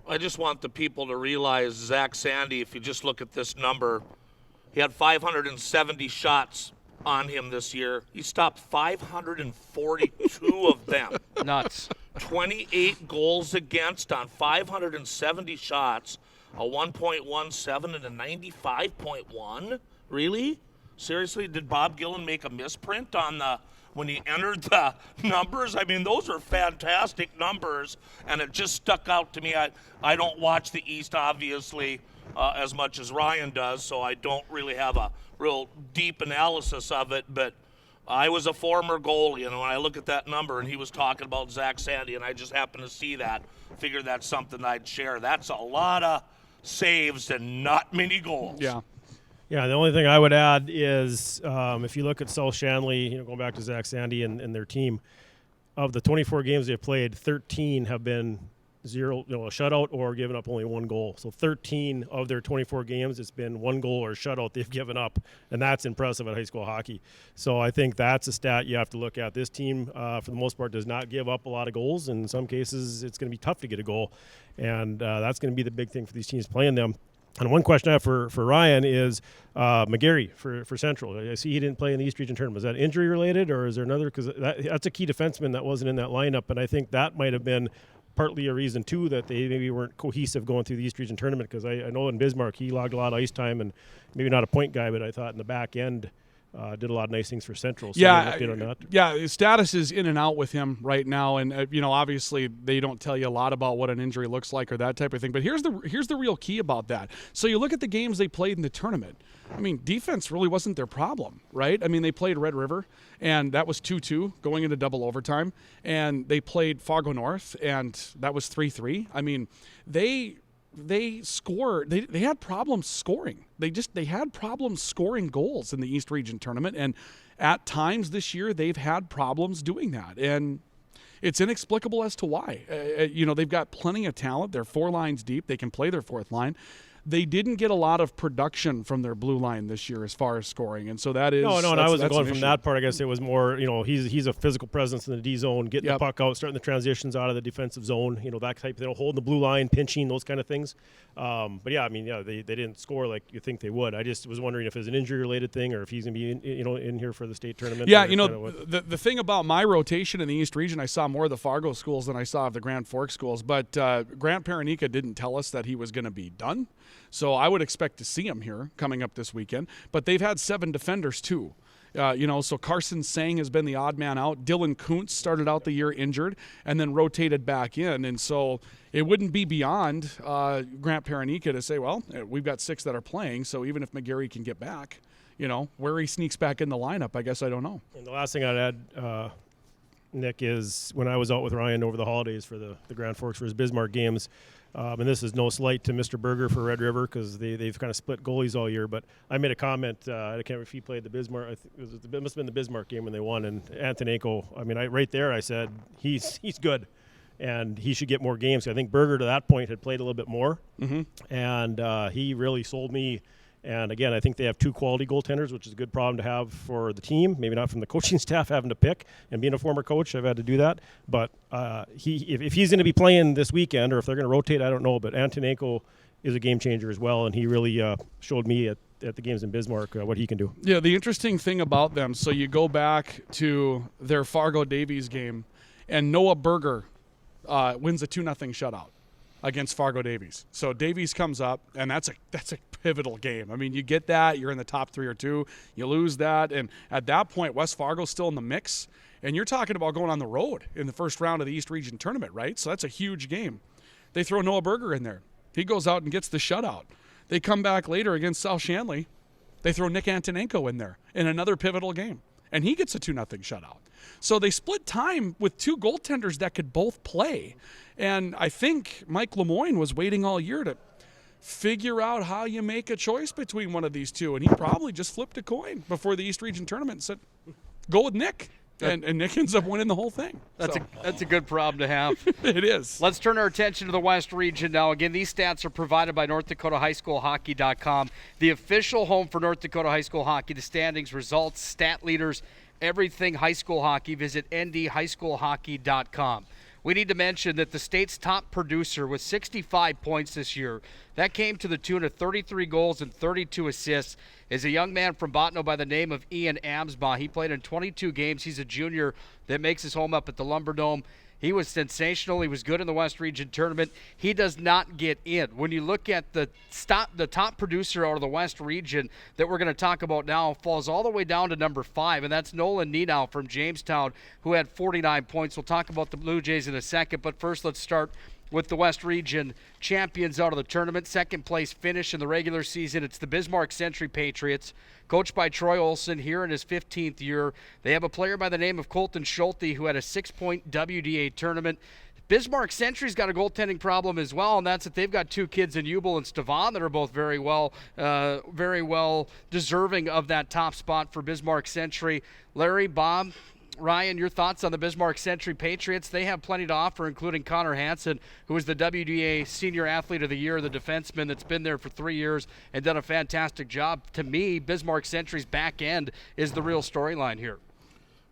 I just want the people to realize Zach Sandy, if you just look at this number, he had 570 shots on him this year. He stopped 542 of them. Nuts. 28 goals against on 570 shots, a 1.17 and a 95.1. Really? Seriously, did Bob Gillen make a misprint on when he entered the numbers? I mean, those are fantastic numbers, and it just stuck out to me. I don't watch the East, obviously, as much as Ryan does, so I don't really have a real deep analysis of it, but I was a former goalie, and when I look at that number, and he was talking about Zach Sandy, and I just happened to see that, figured that's something I'd share. That's a lot of saves and not many goals. Yeah. Yeah, the only thing I would add is if you look at South Shanley, going back to Zach Sandy and their team, of the 24 games they've played, 13 have been a shutout or given up only 1 goal. So 13 of their 24 games, it's been 1 goal or a shutout they've given up, and that's impressive at high school hockey. So I think that's a stat you have to look at. This team, for the most part, does not give up a lot of goals. In some cases, it's going to be tough to get a goal, and that's going to be the big thing for these teams playing them. And one question I have for Ryan is McGarry for Central. I see he didn't play in the East Region tournament. Was that injury related, or is there another? Because that's a key defenseman that wasn't in that lineup, and I think that might have been partly a reason, too, that they maybe weren't cohesive going through the East Region tournament, because I know in Bismarck he logged a lot of ice time, and maybe not a point guy, but I thought in the back end did a lot of nice things for Central. So his status is in and out with him right now, and obviously they don't tell you a lot about what an injury looks like or that type of thing. But here's the real key about that. So you look at the games they played in the tournament. I mean, defense really wasn't their problem, right? I mean, they played Red River, and that was 2-2 going into double overtime, and they played Fargo North, and that was 3-3. I mean, they scored. They had problems scoring. They had problems scoring goals in the East Region tournament, and at times this year they've had problems doing that, and it's inexplicable as to why. They've got plenty of talent. They're 4 lines deep. They can play their 4th line. They didn't get a lot of production from their blue line this year as far as scoring, and so that is no. And I wasn't going from that part. I guess it was more, he's a physical presence in the D zone, getting the puck out, starting the transitions out of the defensive zone, that type. They don't hold the blue line, pinching, those kind of things. They didn't score like you think they would. I just was wondering if it's an injury related thing or if he's gonna be in here for the state tournament. Yeah, the thing about my rotation in the East Region, I saw more of the Fargo schools than I saw of the Grand Forks schools. But Grant Paranika didn't tell us that he was going to be done. So I would expect to see him here coming up this weekend. But they've had 7 defenders too. So Carson Sang has been the odd man out. Dylan Kuntz started out the year injured and then rotated back in. And so it wouldn't be beyond Grant Paranika to say, well, we've got 6 that are playing, so even if McGarry can get back, where he sneaks back in the lineup, I guess I don't know. And the last thing I'd add, Nick, is when I was out with Ryan over the holidays for the Grand Forks for his Bismarck games, and this is no slight to Mr. Berger for Red River because they've kind of split goalies all year, but I made a comment, I can't remember if he played the Bismarck, it must have been the Bismarck game when they won, and Antonenko, right there I said, he's good, and he should get more games. I think Berger to that point had played a little bit more, and he really sold me. And again, I think they have 2 quality goaltenders, which is a good problem to have for the team. Maybe not from the coaching staff having to pick. And being a former coach, I've had to do that. But if he's going to be playing this weekend, or if they're going to rotate, I don't know. But Antonenko is a game changer as well, and he really showed me at the games in Bismarck what he can do. Yeah, the interesting thing about them, so you go back to their Fargo-Davies game, and Noah Berger wins a 2-0 shutout against Fargo-Davies. So Davies comes up, and that's a pivotal game. You get that, you're in the top 3 or 2, you lose that, and at that point, West Fargo's still in the mix, and you're talking about going on the road in the first round of the East Region Tournament, right? So that's a huge game. They throw Noah Berger in there. He goes out and gets the shutout. They come back later against South Shanley. They throw Nick Antonenko in there in another pivotal game, and he gets a 2-0 shutout. So they split time with 2 goaltenders that could both play. And I think Mike Lemoyne was waiting all year to figure out how you make a choice between one of these 2. And he probably just flipped a coin before the East Region Tournament and said, go with Nick. And Nick ends up winning the whole thing. That's a good problem to have. It is. Let's turn our attention to the West Region now. Again, these stats are provided by NorthDakotaHighSchoolHockey.com, the official home for North Dakota High School Hockey. The standings, results, stat leaders, everything high school hockey. Visit ndhighschoolhockey.com. We need to mention that the state's top producer with 65 points this year, that came to the tune of 33 goals and 32 assists, is a young man from Botno by the name of Ian Amsbaugh. He played in 22 games. He's a junior that makes his home up at the Lumberdome. He was sensational. He was good in the West Region Tournament. He does not get in. When you look at the top producer out of the West Region that we're going to talk about now falls all the way down to number 5, and that's Nolan Nienow from Jamestown, who had 49 points. We'll talk about the Blue Jays in a second, but first let's start with the West Region champions out of the tournament. Second place finish in the regular season. It's the Bismarck Century Patriots, coached by Troy Olson here in his 15th year. They have a player by the name of Colton Schulte who had a 6-point WDA tournament. Bismarck Century's got a goaltending problem as well, and that's that they've got 2 kids in Jubel and Stavon that are both very well deserving of that top spot for Bismarck Century. Larry, Bob, Ryan, your thoughts on the Bismarck Century Patriots? They have plenty to offer, including Connor Hansen, who is the WDA Senior Athlete of the Year, the defenseman that's been there for 3 years and done a fantastic job. To me, Bismarck Century's back end is the real storyline here.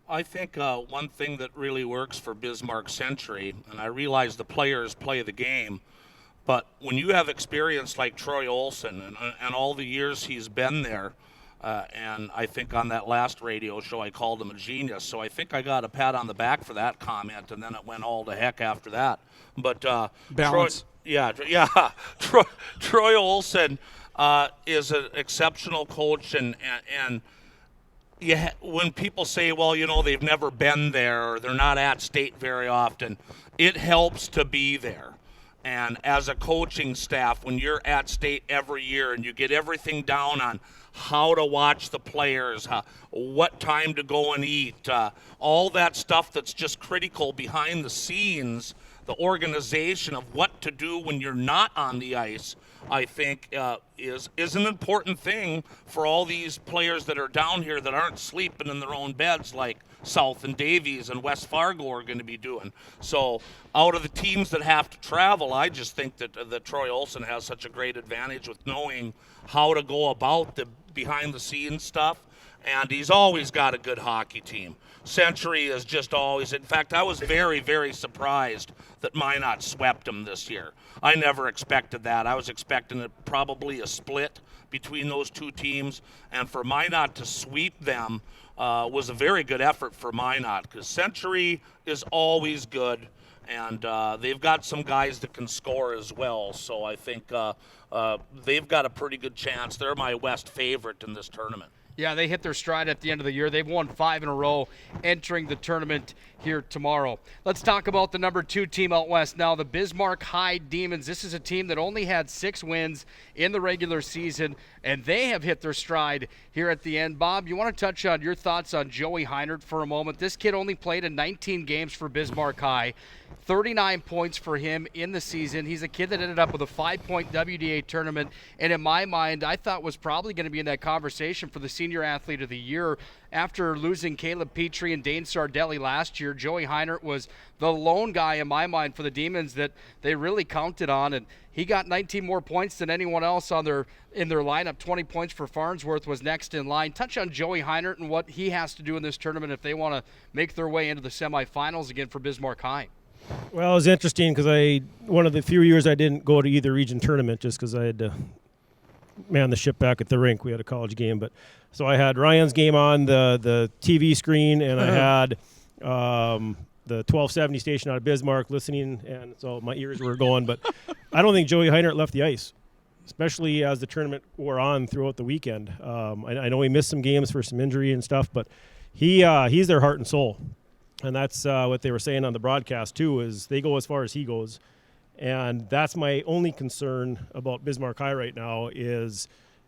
I think one thing that really works for Bismarck Century, and I realize the players play the game, but when you have experience like Troy Olson and all the years he's been there, and I think on that last radio show I called him a genius, so I think I got a pat on the back for that comment, and then it went all to heck after that. But balance. Troy Olson is an exceptional coach, and when people say, well, they've never been there or they're not at state very often, it helps to be there. And as a coaching staff, when you're at state every year and you get everything down on how to watch the players, what time to go and eat, all that stuff that's just critical behind the scenes, the organization of what to do when you're not on the ice, I think is an important thing for all these players that are down here that aren't sleeping in their own beds like South and Davies and West Fargo are going to be doing. So out of the teams that have to travel, I just think that Troy Olson has such a great advantage with knowing how to go about the behind-the-scenes stuff, and he's always got a good hockey team. Century is just always, in fact, I was very, very surprised that Minot swept them this year. I never expected that. I was expecting probably a split between those 2 teams, and for Minot to sweep them was a very good effort for Minot, because Century is always good. And they've got some guys that can score as well. So I think they've got a pretty good chance. They're my West favorite in this tournament. Yeah, they hit their stride at the end of the year. They've won 5 in a row entering the tournament here tomorrow. Let's talk about the number 2 team out west now, the Bismarck High Demons. This is a team that only had 6 wins in the regular season, and they have hit their stride here at the end. Bob, you want to touch on your thoughts on Joey Heinert for a moment? This kid only played in 19 games for Bismarck High. 39 points for him in the season. He's a kid that ended up with a 5-point WDA tournament, and in my mind, I thought was probably going to be in that conversation for the Senior Athlete of the Year. After losing Caleb Petrie and Dane Sardelli last year, Joey Heinert was the lone guy in my mind for the Demons that they really counted on, and he got 19 more points than anyone else in their lineup. 20 points for Farnsworth was next in line. Touch on Joey Heinert and what he has to do in this tournament if they want to make their way into the semifinals again for Bismarck High. Well, it was interesting because one of the few years I didn't go to either region tournament just because I had to man the ship back at the rink. We had a college game, but so I had Ryan's game on the TV screen, and I had the 1270 station out of Bismarck listening, and so my ears were going. But I don't think Joey Heinert left the ice, especially as the tournament wore on throughout the weekend. I know he missed some games for some injury and stuff, but he's their heart and soul. And that's what they were saying on the broadcast, too, is they go as far as he goes. And that's my only concern about Bismarck High right now is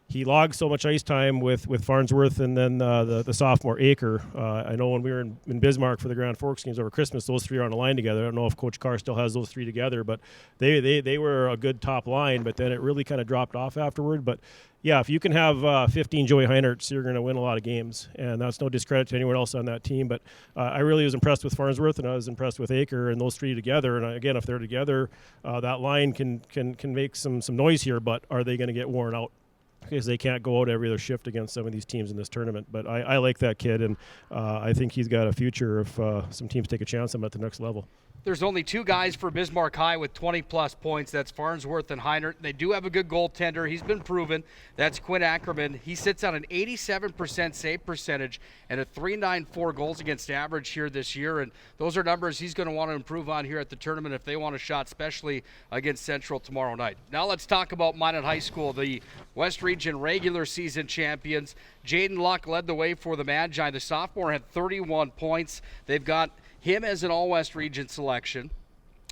he logs so much ice time with Farnsworth and then the sophomore Aker. I know when we were in Bismarck for the Grand Forks games over Christmas, those 3 are on a line together. I don't know if Coach Carr still has those 3 together, but they were a good top line, but then it really kind of dropped off afterward. But yeah, if you can have 15 Joey Heinerts, you're going to win a lot of games, and that's no discredit to anyone else on that team. But I really was impressed with Farnsworth, and I was impressed with Aker, and those 3 together. And again, if they're together, that line can make some noise here. But are they going to get worn out? Because they can't go out every other shift against some of these teams in this tournament. But I like that kid, and I think he's got a future if some teams take a chance on him at the next level. There's only 2 guys for Bismarck High with 20-plus points. That's Farnsworth and Heinert. They do have a good goaltender. He's been proven. That's Quinn Ackerman. He sits on an 87% save percentage and a .394 goals against average here this year, and those are numbers he's going to want to improve on here at the tournament if they want a shot, especially against Central tomorrow night. Now let's talk about Minot High School, the West Region regular season champions. Jaden Luck led the way for the Magi. The sophomore had 31 points. They've got him as an All-West Region selection.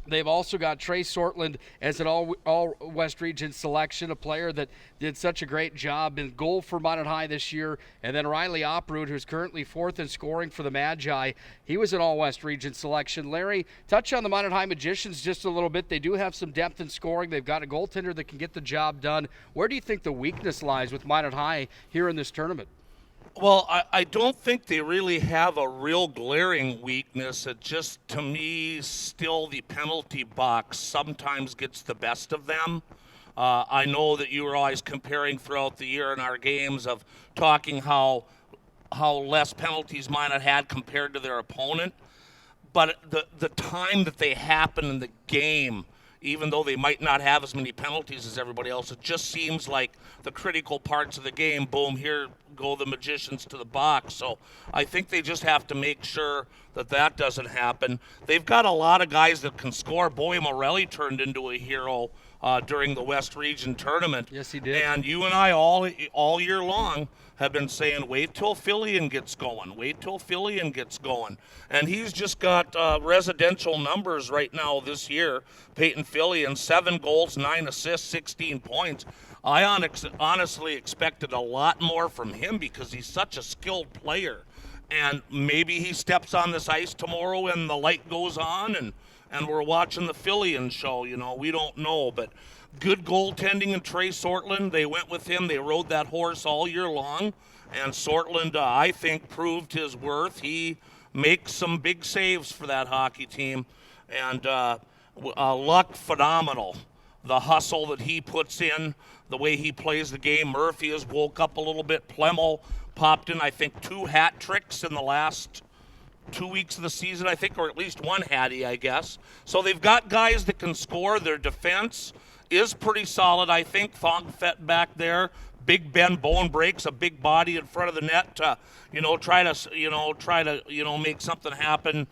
They've also got Trey Sortland as an All-West Region selection, a player that did such a great job in goal for Minot High this year. And then Riley Oprud, who's currently 4th in scoring for the Magi. He was an All-West Region selection. Larry, touch on the Minot High Magicians just a little bit. They do have some depth in scoring. They've got a goaltender that can get the job done. Where do you think the weakness lies with Minot High here in this tournament? Well, I don't think they really have a real glaring weakness. It just, to me, still the penalty box sometimes gets the best of them. I know that you were always comparing throughout the year in our games of talking how less penalties Minot had compared to their opponent. But the time that they happen in the game, even though they might not have as many penalties as everybody else, it just seems like the critical parts of the game, boom, here go the Magicians to the box. So I think they just have to make sure that doesn't happen. They've got a lot of guys that can score. Boy Morelli turned into a hero during the West Region tournament. Yes, he did. And you and I all year long have been saying, wait till Fillion gets going. Wait till Fillion gets going. And he's just got residential numbers right now this year. Peyton Fillion, 7 goals, 9 assists, 16 points. I honestly expected a lot more from him because he's such a skilled player. And maybe he steps on this ice tomorrow and the light goes on and we're watching the Fillion show. You know, we don't know. But good goaltending in Trey Sortland. They went with him. They rode that horse all year long. And Sortland, I think, proved his worth. He makes some big saves for that hockey team. And Luck, phenomenal. The hustle that he puts in, the way he plays the game. Murphy has woke up a little bit. Plemmel popped in, I think, 2 hat tricks in the last 2 weeks of the season, I think, or at least 1 hattie, I guess. So they've got guys that can score. Their defense is pretty solid, I think. Thongfett back there, Big Ben Bone breaks, a big body in front of the net to, try to make something happen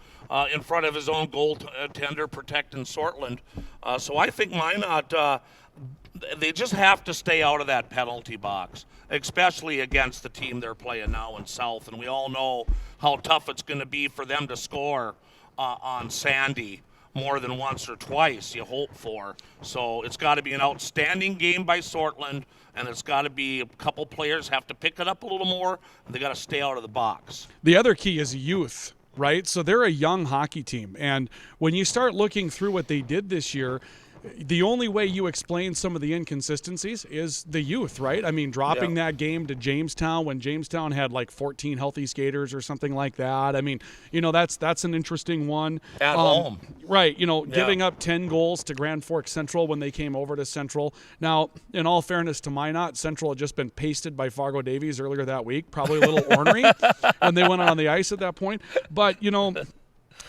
in front of his own goaltender protecting Sortland. So I think Minot, they just have to stay out of that penalty box, especially against the team they're playing now in South. And we all know how tough it's going to be for them to score on Sandy more than once or twice, you hope for. So it's got to be an outstanding game by Sortland, and it's got to be a couple players have to pick it up a little more, and they got to stay out of the box. The other key is youth, right? So they're a young hockey team, and when you start looking through what they did this year, the only way you explain some of the inconsistencies is the youth, right? I mean, dropping that game to Jamestown when Jamestown had like 14 healthy skaters or something like that. I mean, that's an interesting one. At home. Right, giving up 10 goals to Grand Forks Central when they came over to Central. Now, in all fairness to Minot, Central had just been pasted by Fargo Davies earlier that week, probably a little ornery when they went on the ice at that point. But,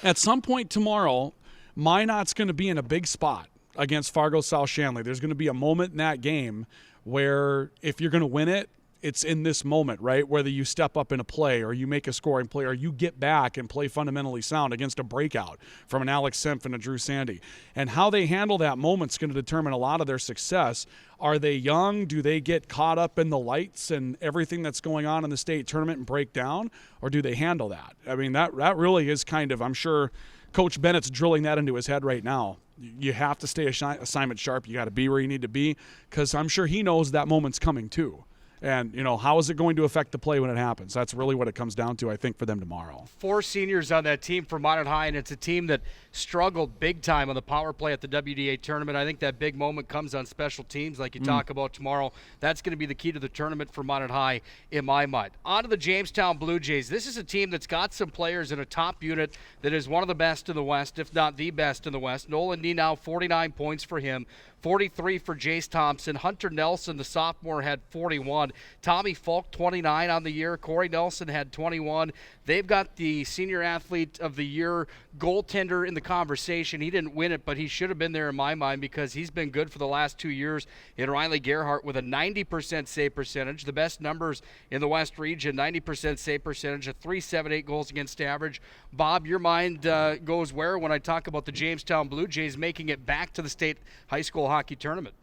at some point tomorrow, Minot's going to be in a big spot against Fargo South Shanley. There's going to be a moment in that game where if you're going to win it, it's in this moment, right? Whether you step up in a play or you make a scoring play or you get back and play fundamentally sound against a breakout from an Alex Senf and a Drew Sandy. And how they handle that moment's going to determine a lot of their success. Are they young? Do they get caught up in the lights and everything that's going on in the state tournament and break down? Or do they handle that? I mean, that really is kind of, I'm sure Coach Bennett's drilling that into his head right now. You have to stay assignment sharp. You got to be where you need to be, because I'm sure he knows that moment's coming too. And, how is it going to affect the play when it happens? That's really what it comes down to, I think, for them tomorrow. 4 seniors on that team for Minot High, and it's a team that struggled big time on the power play at the WDA tournament. I think that big moment comes on special teams like you talk about tomorrow. That's going to be the key to the tournament for Minot High in my mind. On to the Jamestown Blue Jays. This is a team that's got some players in a top unit that is one of the best in the West, if not the best in the West. Nolan Nenau, 49 points for him. 43 for Jace Thompson. Hunter Nelson, the sophomore, had 41. Tommy Falk, 29 on the year. Corey Nelson had 21. They've got the Senior Athlete of the Year goaltender in the conversation. He didn't win it, but he should have been there in my mind because he's been good for the last 2 years in Riley Gerhardt with a 90% save percentage. The best numbers in the West region, 90% save percentage, a .378 goals against average. Bob, your mind goes where when I talk about the Jamestown Blue Jays making it back to the state high school hockey tournament?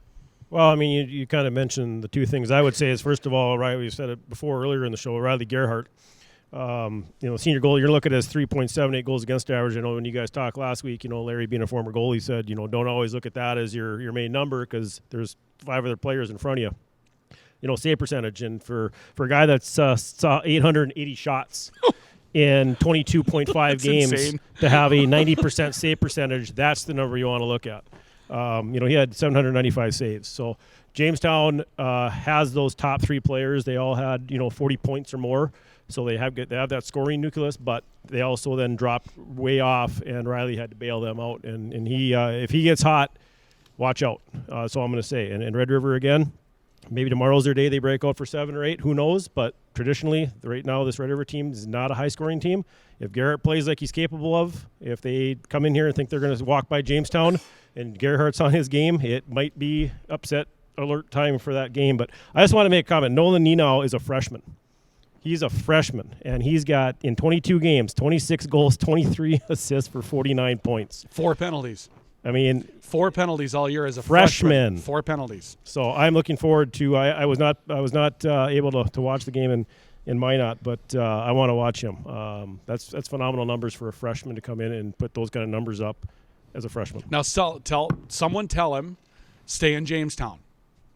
Well, I mean, you kind of mentioned the two things I would say is, first of all, right, we said it before earlier in the show, Riley Gerhardt, senior goalie, you're looking at his 3.78 goals against average. When you guys talked last week, Larry being a former goalie said, don't always look at that as your main number because there's 5 other players in front of you. Save percentage. And for a guy that's saw 880 shots in 22.5 games insane. to have a 90% save percentage, that's the number you want to look at. He had 795 saves. So Jamestown has those top 3 players. They all had 40 points or more. So they have that scoring nucleus, but they also then dropped way off, and Riley had to bail them out. And he if he gets hot, watch out. That's all I'm going to say. And Red River again, maybe tomorrow's their day. They break out for 7 or 8. Who knows? But traditionally, right now, this Red River team is not a high-scoring team. If Garrett plays like he's capable of, if they come in here and think they're going to walk by Jamestown and Gerhardt's on his game, it might be upset alert time for that game. But I just want to make a comment. Nolan Nenau is a freshman. He's a freshman, and he's got, in 22 games, 26 goals, 23 assists for 49 points. 4 penalties. I mean, 4 penalties all year as a freshman. 4 penalties. So I'm looking forward to. I was not able to watch the game in Minot, but I want to watch him. That's phenomenal numbers for a freshman to come in and put those kind of numbers up as a freshman. Now someone tell him stay in Jamestown,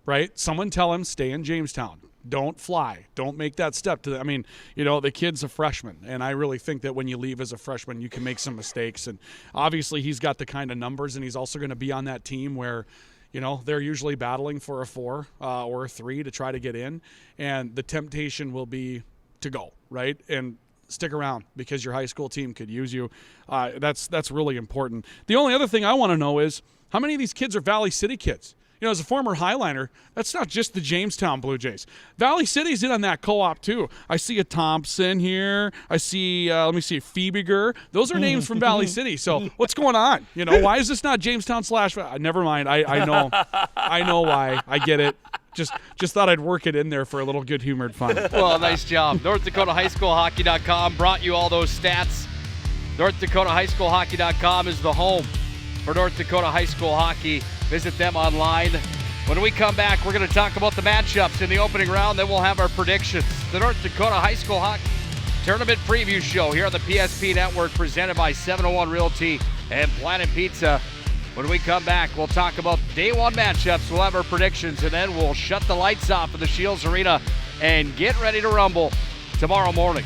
right? Someone tell him stay in Jamestown. Don't fly. Don't make that step to the kid's a freshman, and I really think that when you leave as a freshman, you can make some mistakes. And obviously he's got the kind of numbers, and he's also going to be on that team where, they're usually battling for a 4 or a 3 to try to get in, and the temptation will be to go, right? And stick around because your high school team could use you. That's really important. The only other thing I want to know is how many of these kids are Valley City kids? As a former Highliner, that's not just the Jamestown Blue Jays. Valley City's in on that co-op too. I see a Thompson here. I see, Phoebiger. Those are names from Valley City. So what's going on? Why is this not Jamestown / Never mind. I know. I know why. I get it. Just thought I'd work it in there for a little good-humored fun. Well, nice job. NorthDakotaHighSchoolHockey.com brought you all those stats. NorthDakotaHighSchoolHockey.com is the home for North Dakota High School Hockey. Visit them online. When we come back, we're going to talk about the matchups in the opening round. Then we'll have our predictions. The North Dakota High School Hockey Tournament Preview Show here on the PSP Network, presented by 701 Realty and Planet Pizza. When we come back, we'll talk about day one matchups. We'll have our predictions, and then we'll shut the lights off at the Scheels Arena and get ready to rumble tomorrow morning.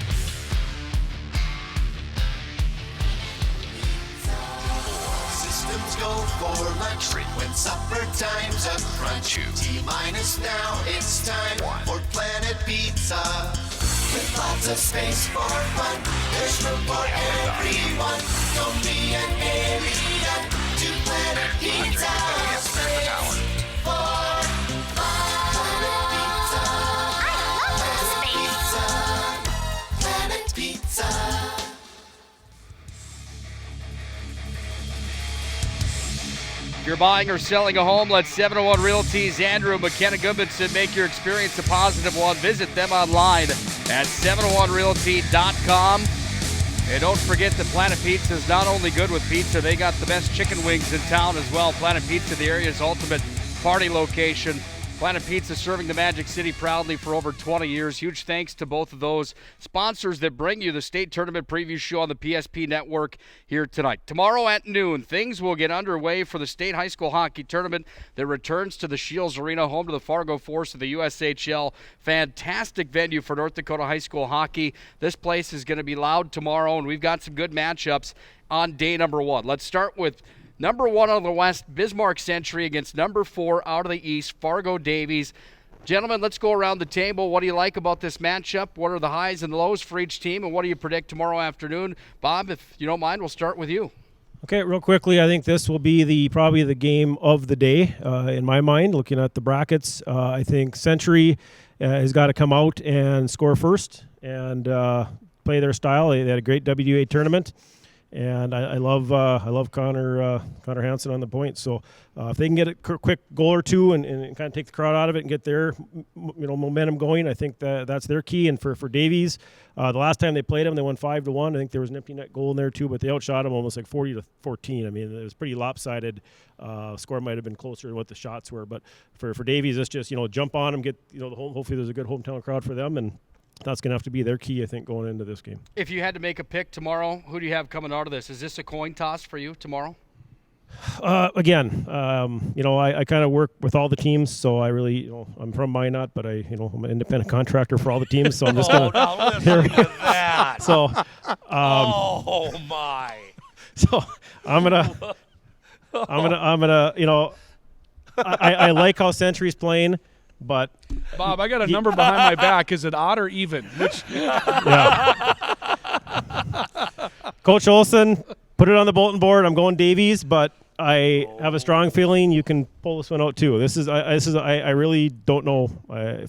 Systems go for lunch when supper time's a crunch. T-minus now, it's time for Planet Pizza. With lots of space for fun, there's room for everyone. Don't be an alien to Planet Pizza. Space for fun. Planet Pizza. Planet Pizza. If you're buying or selling a home, let 701 Realty's Andrew McKenna Goodmanson make your experience a positive one. Visit them online at 701realty.com. And don't forget that Planet Pizza is not only good with pizza, they got the best chicken wings in town as well. Planet Pizza, the area's ultimate party location. Planet Pizza serving the Magic City proudly for over 20 years. Huge thanks to both of those sponsors that bring you the state tournament preview show on the PSP Network here tonight. Tomorrow at noon, things will get underway for the state high school hockey tournament that returns to the Scheels Arena, home to the Fargo Force of the USHL. Fantastic venue for North Dakota high school hockey. This place is going to be loud tomorrow, and we've got some good matchups on day number one. Let's start with number 1 out of the West, Bismarck Century, against number 4 out of the East, Fargo Davies. Gentlemen, let's go around the table. What do you like about this matchup? What are the highs and lows for each team, and what do you predict tomorrow afternoon? Bob, if you don't mind, we'll start with you. Okay, real quickly, I think this will be probably the game of the day in my mind, looking at the brackets. I think Century has got to come out and score first and play their style. They had a great WA tournament. And I love Connor Hansen on the point. So if they can get a quick goal or two and kind of take the crowd out of it and get their momentum going, I think that's their key. And for Davies, the last time they played them, they won 5-1. I think there was an empty net goal in there too, but they outshot them almost like 40-14. I mean, it was pretty lopsided. Score might have been closer to what the shots were, but for Davies, it's just jump on them, get the home. Hopefully, there's a good hometown crowd for them, and that's going to have to be their key, I think, going into this game. If you had to make a pick tomorrow, who do you have coming out of this? Is this a coin toss for you tomorrow? Again, I kind of work with all the teams, so I really, I'm from Minot, but I'm an independent contractor for all the teams, so I'm just going to listen to that. So, oh my. So I'm gonna, I like how Century's playing. But Bob, I got a number behind my back. Is it odd or even? Yeah. Coach Olson, put it on the bulletin board. I'm going Davies, but I have a strong feeling you can pull this one out too. I really don't know.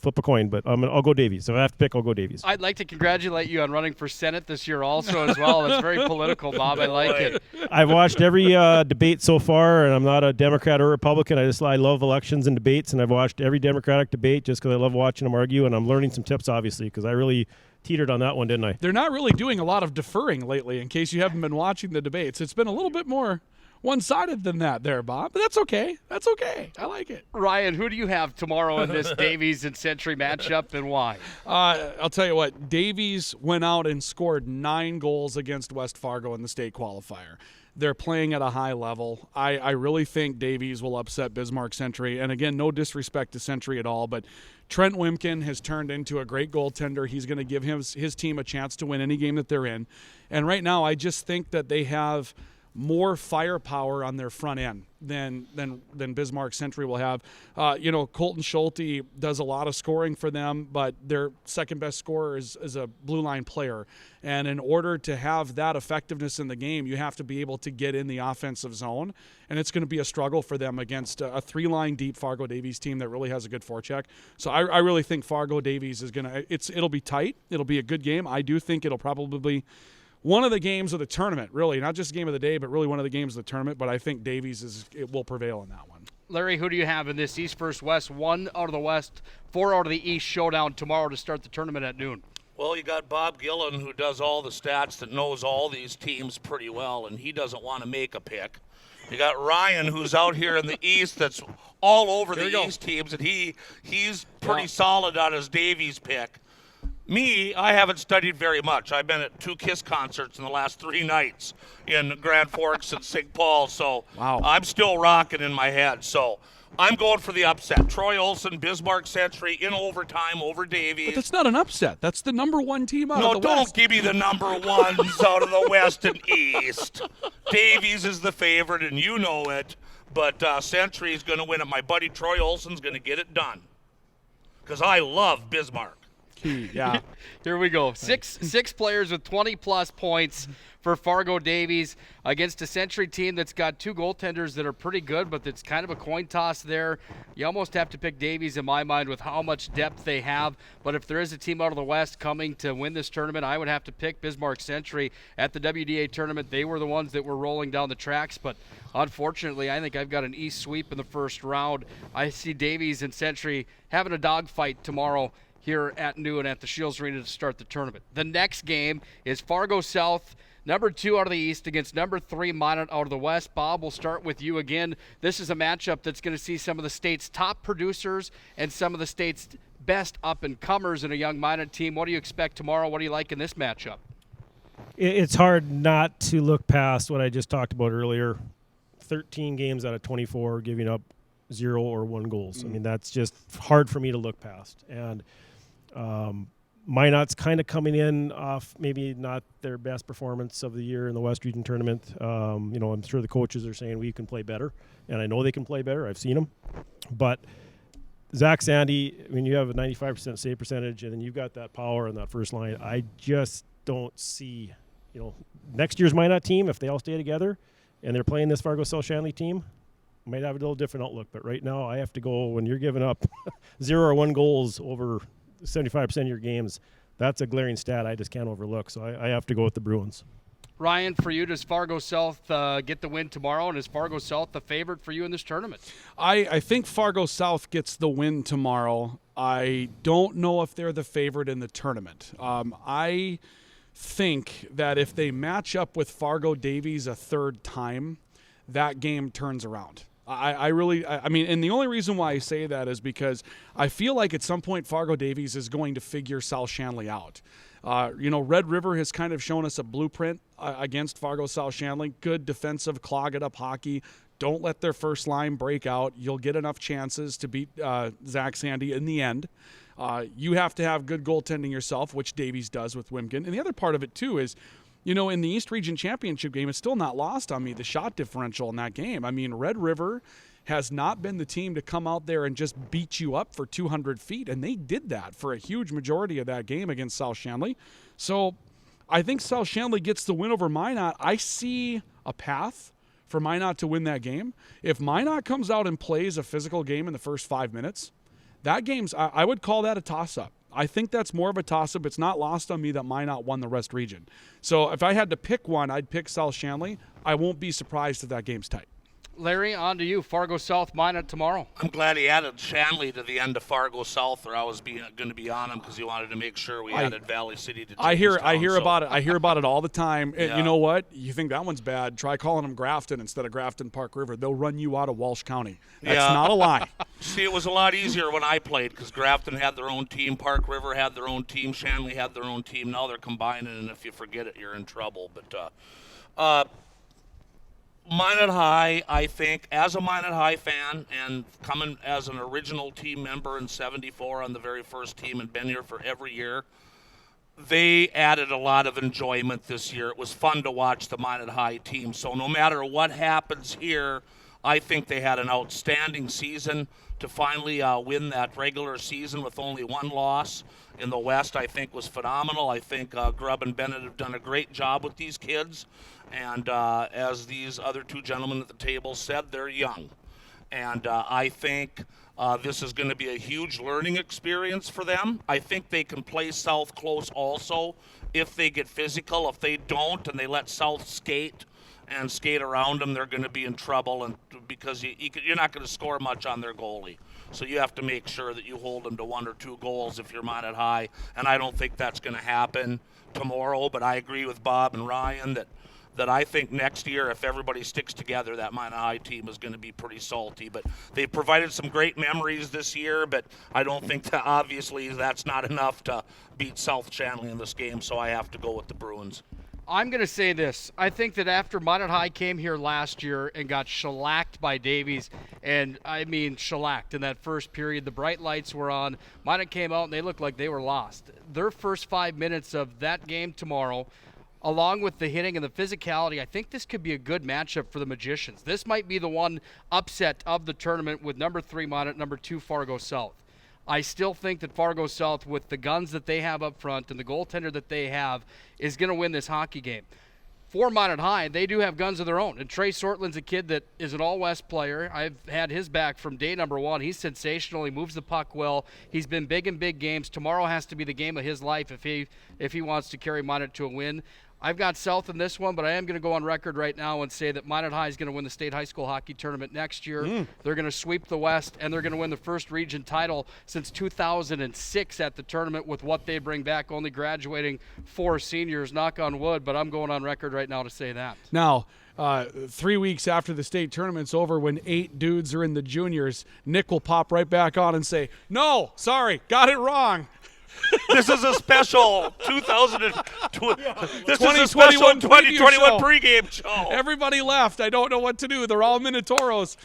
Flip a coin, but I'll go Davies. If I have to pick, I'll go Davies. I'd like to congratulate you on running for Senate this year also as well. It's very political, Bob. I like it. I've watched every debate so far, and I'm not a Democrat or Republican. I love elections and debates, and I've watched every Democratic debate just because I love watching them argue, and I'm learning some tips, obviously, because I really teetered on that one, didn't I? They're not really doing a lot of deferring lately, in case you haven't been watching the debates. It's been a little bit more one-sided than that there, Bob. But that's okay. That's okay. I like it. Ryan, who do you have tomorrow in this Davies and Century matchup, and why? I'll tell you what. Davies went out and scored 9 goals against West Fargo in the state qualifier. They're playing at a high level. I really think Davies will upset Bismarck Century. And again, no disrespect to Century at all, but Trent Wimkin has turned into a great goaltender. He's going to give his team a chance to win any game that they're in. And right now, I just think that they have more firepower on their front end than Bismarck Century will have. Colton Schulte does a lot of scoring for them, but their second best scorer is a blue line player. And in order to have that effectiveness in the game, you have to be able to get in the offensive zone. And it's going to be a struggle for them against a 3-line deep Fargo Davies team that really has a good forecheck. So I really think Fargo Davies is it'll be tight. It'll be a good game. I do think it'll probably be one of the games of the tournament, really. Not just game of the day, but really one of the games of the tournament. But I think Davies will prevail in that one. Larry, who do you have in this East versus West, 1 out of the West, 4 out of the East showdown tomorrow to start the tournament at noon? Well, you got Bob Gillen, who does all the stats, that knows all these teams pretty well, and he doesn't want to make a pick. You got Ryan, who's out here in the East, that's all over the East teams, and he's pretty solid on his Davies pick. Me, I haven't studied very much. I've been at 2 KISS concerts in the last 3 nights in Grand Forks and St. Paul, so I'm still rocking in my head. So I'm going for the upset. Troy Olsen, Bismarck Century in overtime over Davies. But that's not an upset. That's the number 1 team out of the West. No, don't give me the number 1s out of the West and East. Davies is the favorite, and you know it. But Century is going to win it. My buddy Troy Olsen's going to get it done. Because I love Bismarck. Yeah. Here we go. Six players with 20-plus points for Fargo Davies against a Century team that's got 2 goaltenders that are pretty good, but it's kind of a coin toss there. You almost have to pick Davies in my mind with how much depth they have. But if there is a team out of the West coming to win this tournament, I would have to pick Bismarck Century. At the WDA tournament, they were the ones that were rolling down the tracks, but unfortunately, I think I've got an East sweep in the first round. I see Davies and Century having a dogfight tomorrow here at noon at the Scheels Arena to start the tournament. The next game is Fargo South, number 2 out of the East against number 3 Minot out of the West. Bob, we'll start with you again. This is a matchup that's going to see some of the state's top producers and some of the state's best up-and-comers in a young Minot team. What do you expect tomorrow? What do you like in this matchup? It's hard not to look past what I just talked about earlier. 13 games out of 24 giving up 0 or 1 goals. I mean, that's just hard for me to look past. And Minot's kind of coming in off maybe not their best performance of the year in the West Region tournament. I'm sure the coaches are saying we can play better, and I know they can play better. I've seen them. But Zach Sandy, I mean, you have a 95% save percentage, and then you've got that power on that first line. I just don't see, next year's Minot team, if they all stay together and they're playing this Fargo South Shanley team, might have a little different outlook. But right now I have to go when you're giving up 0 or 1 goals over 75% of your games. That's a glaring stat I just can't overlook. So I have to go with the Bruins. Ryan, for you, does Fargo South get the win tomorrow, and is Fargo South the favorite for you in this tournament? I think Fargo South gets the win tomorrow. I don't know if they're the favorite in the tournament. I think that if they match up with Fargo Davies a third time, that game turns around. I mean, and the only reason why I say that is because I feel like at some point Fargo Davies is going to figure South Shanley out. Red River has kind of shown us a blueprint against Fargo South Shanley. Good defensive, clog it up hockey. Don't let their first line break out. You'll get enough chances to beat Zach Sandy in the end. You have to have good goaltending yourself, which Davies does with Wimkin. And the other part of it, too, is in the East Region Championship game, it's still not lost on me, the shot differential in that game. I mean, Red River has not been the team to come out there and just beat you up for 200 feet, and they did that for a huge majority of that game against South Shanley. So I think South Shanley gets the win over Minot. I see a path for Minot to win that game. If Minot comes out and plays a physical game in the first 5 minutes, that game's, I would call that a toss-up. I think that's more of a toss-up. It's not lost on me that Minot won the West Region. So if I had to pick one, I'd pick South Shanley. I won't be surprised if that game's tight. Larry, on to you. Fargo South, Minot tomorrow. I'm glad he added Shanley to the end of Fargo South, or I was going to be on him because he wanted to make sure we added Valley City to I hear about it. I hear about it all the time. Yeah. You know what? You think that one's bad? Try calling them Grafton instead of Grafton Park River. They'll run you out of Walsh County. That's not a lie. See, it was a lot easier when I played because Grafton had their own team, Park River had their own team, Shanley had their own team. Now they're combining, and if you forget it, you're in trouble. But Minot High, I think, as a Minot High fan and coming as an original team member in 74 on the very first team and been here for every year, they added a lot of enjoyment this year. It was fun to watch the Minot High team. So no matter what happens here, I think they had an outstanding season to finally win that regular season with only 1 loss in the West. I think was phenomenal. I think Grubb and Bennett have done a great job with these kids. And as these other 2 gentlemen at the table said, they're young. And I think this is going to be a huge learning experience for them. I think they can play South close also if they get physical. If they don't and they let South skate, and skate around them, they're going to be in trouble, and because you're not going to score much on their goalie. So you have to make sure that you hold them to 1 or 2 goals if you're Minot High, and I don't think that's going to happen tomorrow, but I agree with Bob and Ryan that I think next year, if everybody sticks together, that Minot High team is going to be pretty salty. But they've provided some great memories this year, but I don't think that obviously that's not enough to beat South Shanley in this game, so I have to go with the Bruins. I'm going to say this. I think that after Minot High came here last year and got shellacked by Davies, and I mean shellacked in that first period, the bright lights were on. Minot came out and they looked like they were lost. Their first 5 minutes of that game tomorrow, along with the hitting and the physicality, I think this could be a good matchup for the Magicians. This might be the one upset of the tournament with number 3 Minot, number 2 Fargo South. I still think that Fargo South, with the guns that they have up front and the goaltender that they have, is going to win this hockey game. For Minot High, they do have guns of their own. And Trey Sortland's a kid that is an all-West player. I've had his back from day number 1. He's sensational. He moves the puck well. He's been big in big games. Tomorrow has to be the game of his life if he wants to carry Minot to a win. I've got South in this one, but I am going to go on record right now and say that Minot High is going to win the state high school hockey tournament next year. They're going to sweep the West, and they're going to win the first region title since 2006 at the tournament with what they bring back, only graduating 4 seniors, knock on wood, but I'm going on record right now to say that. Now, 3 weeks after the state tournament's over, when 8 dudes are in the juniors, Nick will pop right back on and say, "No, sorry, got it wrong." This is a special 2021 pregame show. Everybody left. I don't know what to do. They're all Minotauros.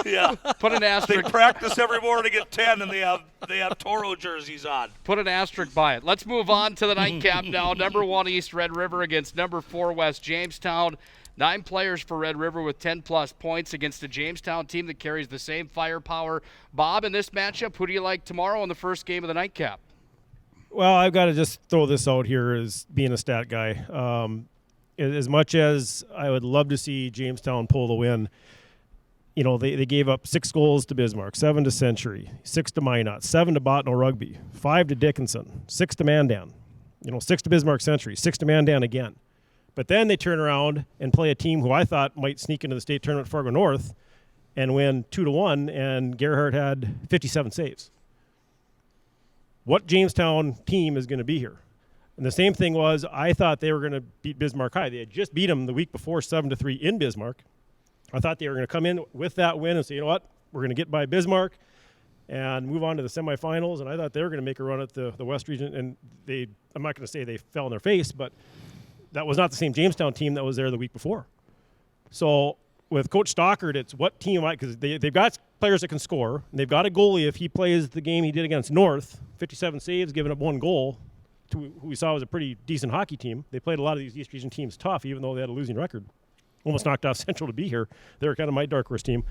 Yeah. Put an asterisk. They practice every morning at 10, and they have Toro jerseys on. Put an asterisk by it. Let's move on to the nightcap now. Number 1 East Red River against number 4 West Jamestown. 9 players for Red River with 10-plus points against a Jamestown team that carries the same firepower. Bob, in this matchup, who do you like tomorrow in the first game of the nightcap? Well, I've got to just throw this out here as being a stat guy. As much as I would love to see Jamestown pull the win, you know, they gave up 6 goals to Bismarck, 7 to Century, 6 to Minot, 7 to Bottineau Rugby, 5 to Dickinson, 6 to Mandan, 6 to Bismarck Century, 6 to Mandan again. But then they turn around and play a team who I thought might sneak into the state tournament, Fargo North, and win 2-1, and Gerhardt had 57 saves. What Jamestown team is going to be here? And the same thing was, I thought they were going to beat Bismarck High. They had just beat them the week before 7-3 in Bismarck. I thought they were going to come in with that win and say, you know what, we're going to get by Bismarck and move on to the semifinals. And I thought they were going to make a run at the West region. And I'm not going to say they fell on their face, but that was not the same Jamestown team that was there the week before. So with Coach Stockard, it's what team because they've got players that can score. And they've got a goalie, if he plays the game he did against North, 57 saves, giving up 1 goal, to who we saw was a pretty decent hockey team. They played a lot of these East Region teams tough, even though they had a losing record. Almost knocked off Central to be here. They were kind of my dark horse team.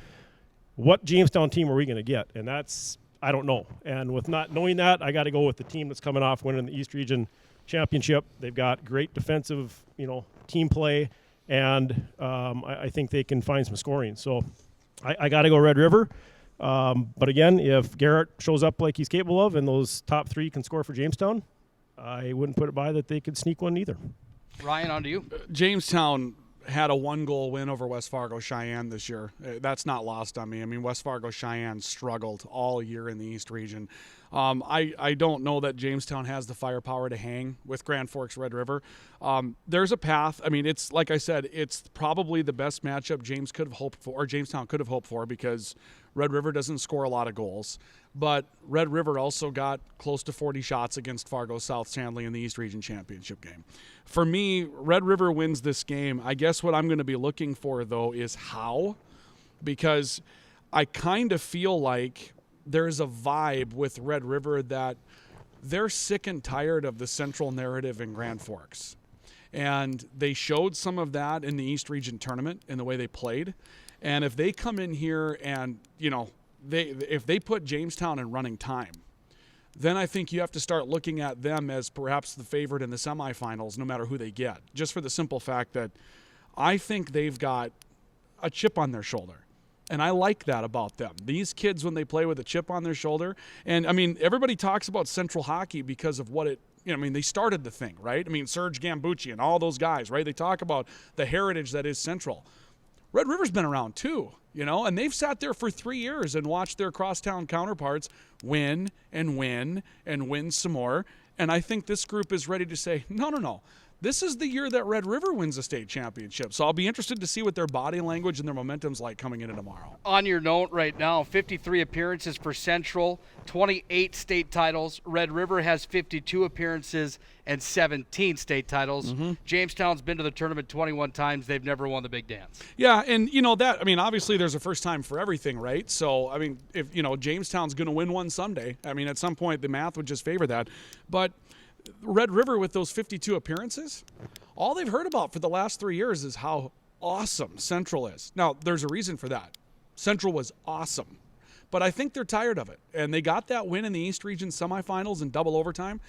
What Jamestown team are we going to get? And that's, I don't know. And with not knowing that, I got to go with the team that's coming off winning the East Region championship. They've got great defensive, team play, and I think they can find some scoring. So I got to go Red River. But again, if Garrett shows up like he's capable of and those top 3 can score for Jamestown, I wouldn't put it by that they could sneak one either. Ryan, on to you. Jamestown had a 1-goal win over West Fargo Cheyenne this year. That's not lost on me. I mean, West Fargo Cheyenne struggled all year in the East Region. I don't know that Jamestown has the firepower to hang with Grand Forks Red River. There's a path. I mean, it's like I said, it's probably the best matchup Jamestown could have hoped for because Red River doesn't score a lot of goals. But Red River also got close to 40 shots against Fargo South Shanley in the East Region Championship game. For me, Red River wins this game. I guess what I'm going to be looking for, though, is how. Because I kind of feel like there's a vibe with Red River that they're sick and tired of the central narrative in Grand Forks. And they showed some of that in the East Region tournament in the way they played. And if they come in here and, if they put Jamestown in running time, then I think you have to start looking at them as perhaps the favorite in the semifinals, no matter who they get, just for the simple fact that I think they've got a chip on their shoulder. And I like that about them. These kids, when they play with a chip on their shoulder, and I mean, everybody talks about Central hockey because of what it I mean, they started the thing, right? I mean, Serge Gambucci and all those guys, right? They talk about the heritage that is Central. Red River's been around too, and they've sat there for 3 years and watched their crosstown counterparts win and win and win some more. And I think this group is ready to say, no. This is the year that Red River wins a state championship. So I'll be interested to see what their body language and their momentum's like coming into tomorrow. On your note right now, 53 appearances for Central, 28 state titles. Red River has 52 appearances and 17 state titles. Jamestown's been to the tournament 21 times. They've never won the big dance. Yeah, and obviously there's a first time for everything, right? So, if, Jamestown's going to win one someday. At some point the math would just favor that. But Red River with those 52 appearances, all they've heard about for the last 3 years is how awesome Central is. Now, there's a reason for that. Central was awesome. But I think they're tired of it. And they got that win in the East Region semifinals in double overtime.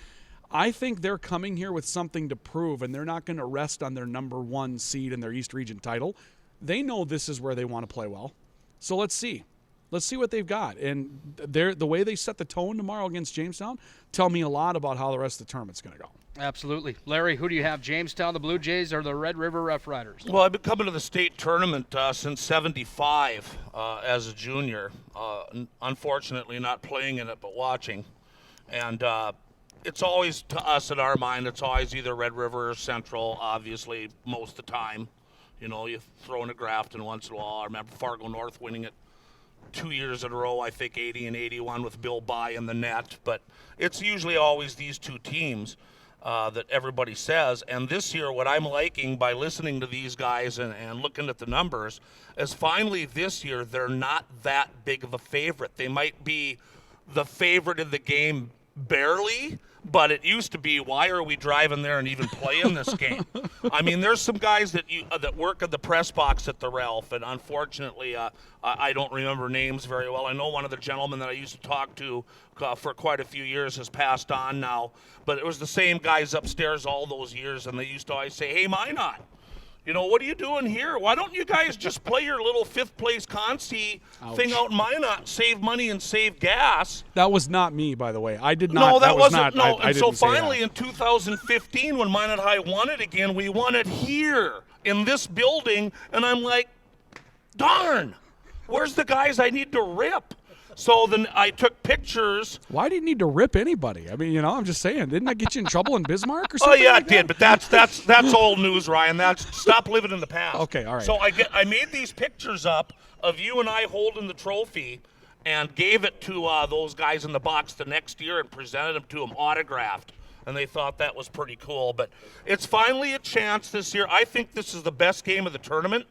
I think they're coming here with something to prove, and they're not going to rest on their number 1 seed in their East Region title. They know this is where they want to play well. So let's see. Let's see what they've got. And the way they set the tone tomorrow against Jamestown tell me a lot about how the rest of the tournament's going to go. Absolutely. Larry, who do you have, Jamestown, the Blue Jays, or the Red River Rough Riders? Well, I've been coming to the state tournament since '75 as a junior. Unfortunately, not playing in it, but watching. And it's always, to us in our mind, it's always either Red River or Central, obviously, most of the time. You throw in a Grafton once in a while. I remember Fargo North winning it 2 years in a row, I think 80 and 81 with Bill By in the net. But it's usually always these two teams that everybody says. And this year, what I'm liking by listening to these guys and looking at the numbers is finally this year, they're not that big of a favorite. They might be the favorite in the game barely, but it used to be, why are we driving there and even playing this game? There's some guys that work in the press box at the Ralph, and unfortunately, I don't remember names very well. I know one of the gentlemen that I used to talk to for quite a few years has passed on now, but it was the same guys upstairs all those years, and they used to always say, hey, Minot, what are you doing here? Why don't you guys just play your little 5th place Consi thing out in Minot, save money and save gas? That was not me, by the way. I did not. No, that Not, wasn't. No, I and so didn't say finally that. in 2015, when Minot High won it again, we won it here in this building, and I'm like, darn, where's the guys I need to rip? So then I took pictures. Why do you need to rip anybody? I'm just saying. Didn't that get you in trouble in Bismarck or something? Oh yeah, like it did. But that's old news, Ryan. Stop living in the past. Okay, all right. So I made these pictures up of you and I holding the trophy, and gave it to those guys in the box the next year and presented them to them autographed. And they thought that was pretty cool. But it's finally a chance this year. I think this is the best game of the tournament.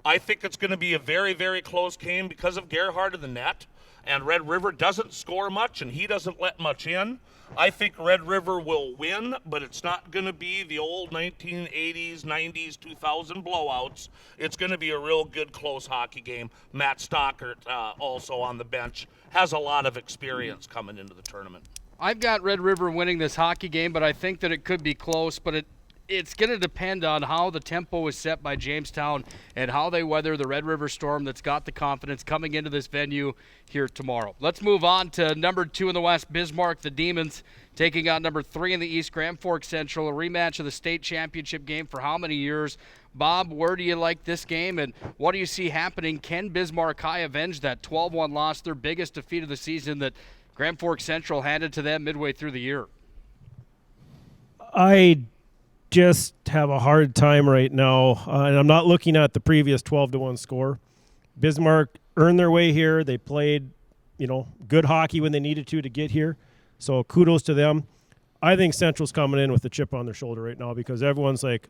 I think it's going to be a very, very close game because of Gerhard in the net. And Red River doesn't score much, and he doesn't let much in. I think Red River will win, but it's not going to be the old 1980s, 90s, 2000 blowouts. It's going to be a real good, close hockey game. Matt Stockert, also on the bench, has a lot of experience coming into the tournament. I've got Red River winning this hockey game, but I think that it could be close, but it's going to depend on how the tempo is set by Jamestown and how they weather the Red River storm that's got the confidence coming into this venue here tomorrow. Let's move on to number 2 in the West, Bismarck, the Demons, taking on number 3 in the East, Grand Forks Central, a rematch of the state championship game for how many years? Bob, where do you like this game, and what do you see happening? Can Bismarck High avenge that 12-1 loss, their biggest defeat of the season that Grand Forks Central handed to them midway through the year? I just have a hard time right now, and I'm not looking at the previous 12-1 score. Bismarck earned their way here. They played, good hockey when they needed to get here. So kudos to them. I think Central's coming in with a chip on their shoulder right now because everyone's like,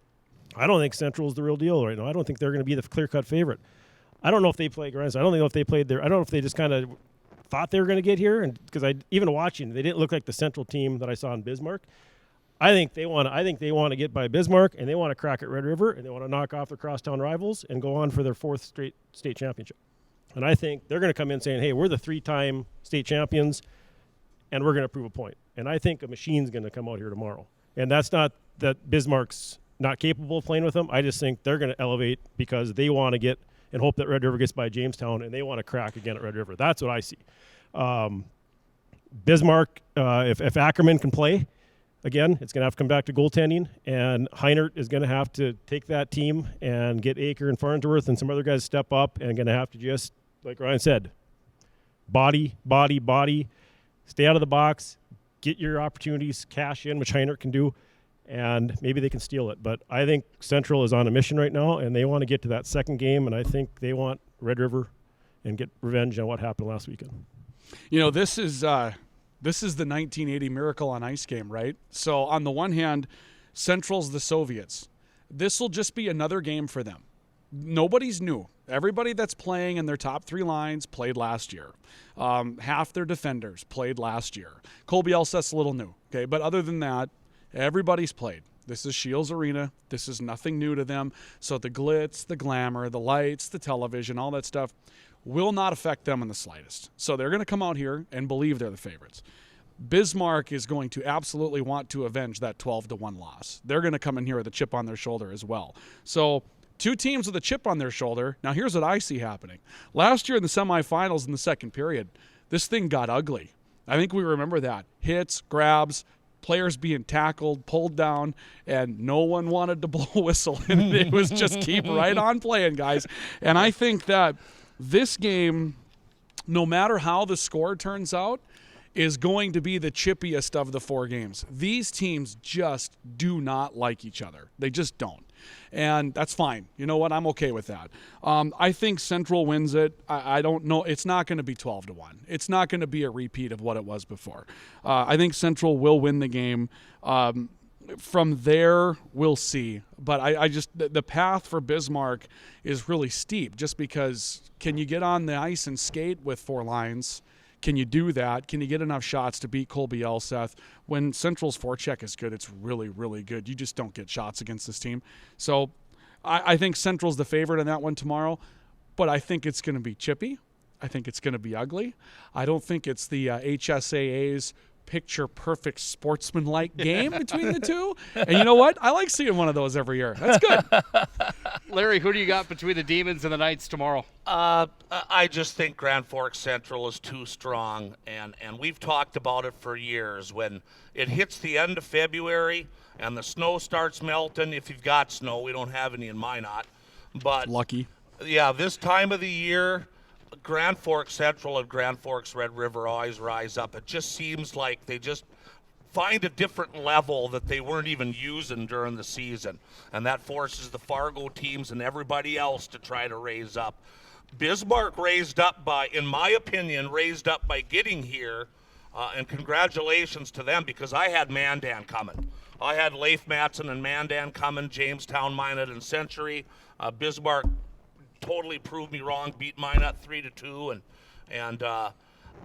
I don't think Central's the real deal right now. I don't think they're going to be the clear-cut favorite. I don't know if they played Grand. I don't know if they played there. I don't know if they just kind of thought they were going to get here, and because even watching, they didn't look like the Central team that I saw in Bismarck. I think they want to get by Bismarck, and they want to crack at Red River, and they want to knock off their crosstown rivals and go on for their 4th straight state championship. And I think they're going to come in saying, hey, we're the 3-time state champions, and we're going to prove a point. And I think a machine's going to come out here tomorrow. And that's not that Bismarck's not capable of playing with them. I just think they're going to elevate because they want to get and hope that Red River gets by Jamestown, and they want to crack again at Red River. That's what I see. Bismarck, if Ackerman can play, again, it's going to have to come back to goaltending, and Heinert is going to have to take that team and get Aker and Farnsworth and some other guys step up, and going to have to just, like Ryan said, body, stay out of the box, get your opportunities, cash in, which Heinert can do, and maybe they can steal it. But I think Central is on a mission right now, and they want to get to that second game, and I think they want Red River and get revenge on what happened last weekend. You know, this is the 1980 Miracle on Ice game, right? So on the one hand, Central's the Soviets. This will just be another game for them. Nobody's new. Everybody that's playing in their top three lines played last year. Half their defenders played last year. Colby Elseth's a little new, okay? But other than that, everybody's played. This is Scheels Arena. This is nothing new to them. So the glitz, the glamour, the lights, the television, all that stuff will not affect them in the slightest. So they're going to come out here and believe they're the favorites. Bismarck is going to absolutely want to avenge that 12-1 loss. They're going to come in here with a chip on their shoulder as well. So two teams with a chip on their shoulder. Now here's what I see happening. Last year in the semifinals in the second period, this thing got ugly. I think we remember that. Hits, grabs, players being tackled, pulled down, and no one wanted to blow a whistle. And it was just keep right on playing, guys. And I think that this game, no matter how the score turns out, is going to be the chippiest of the four games. These teams just do not like each other. They just don't. And that's fine. You know what? I'm okay with that. I think Central wins it. I don't know. It's not going to be 12-1. It's not going to be a repeat of what it was before. I think Central will win the game. From there, we'll see. But I just the path for Bismarck is really steep just because can you get on the ice and skate with four lines? Can you do that? Can you get enough shots to beat Colby Elseth? When Central's forecheck is good, it's really, really good. You just don't get shots against this team. So I think Central's the favorite in that one tomorrow, but I think it's going to be chippy. I think it's going to be ugly. I don't think it's the HSAA's picture-perfect sportsman-like game between the two. And you know what? I like seeing one of those every year. That's good. Larry, who do you got between the Demons and the Knights tomorrow? I just think Grand Forks Central is too strong, and we've talked about it for years. When it hits the end of February and the snow starts melting, if you've got snow, we don't have any in Minot. But lucky. Yeah, this time of the year, Grand Forks Central and Grand Forks Red River always rise up. It just seems like they just find a different level that they weren't even using during the season. And that forces the Fargo teams and everybody else to try to raise up. Bismarck raised up by, in my opinion, by getting here. And congratulations to them because I had Mandan coming. I had Leif Matson and Mandan coming, Jamestown, Minot, and Century. Bismarck totally proved me wrong, beat Minot 3-2, and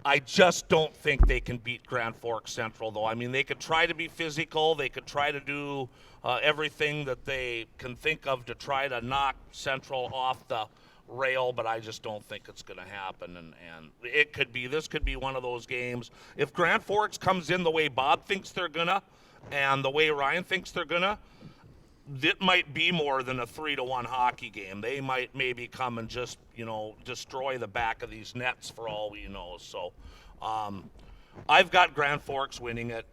I just don't think they can beat Grand Forks Central, though. I mean, they could try to be physical. They could try to do everything that they can think of to try to knock Central off the rail, but I just don't think it's going to happen. And this could be one of those games. If Grand Forks comes in the way Bob thinks they're going to and the way Ryan thinks they're going to, it might be more than a 3-1 hockey game. They might maybe come and just, destroy the back of these nets for all we know. So I've got Grand Forks winning it,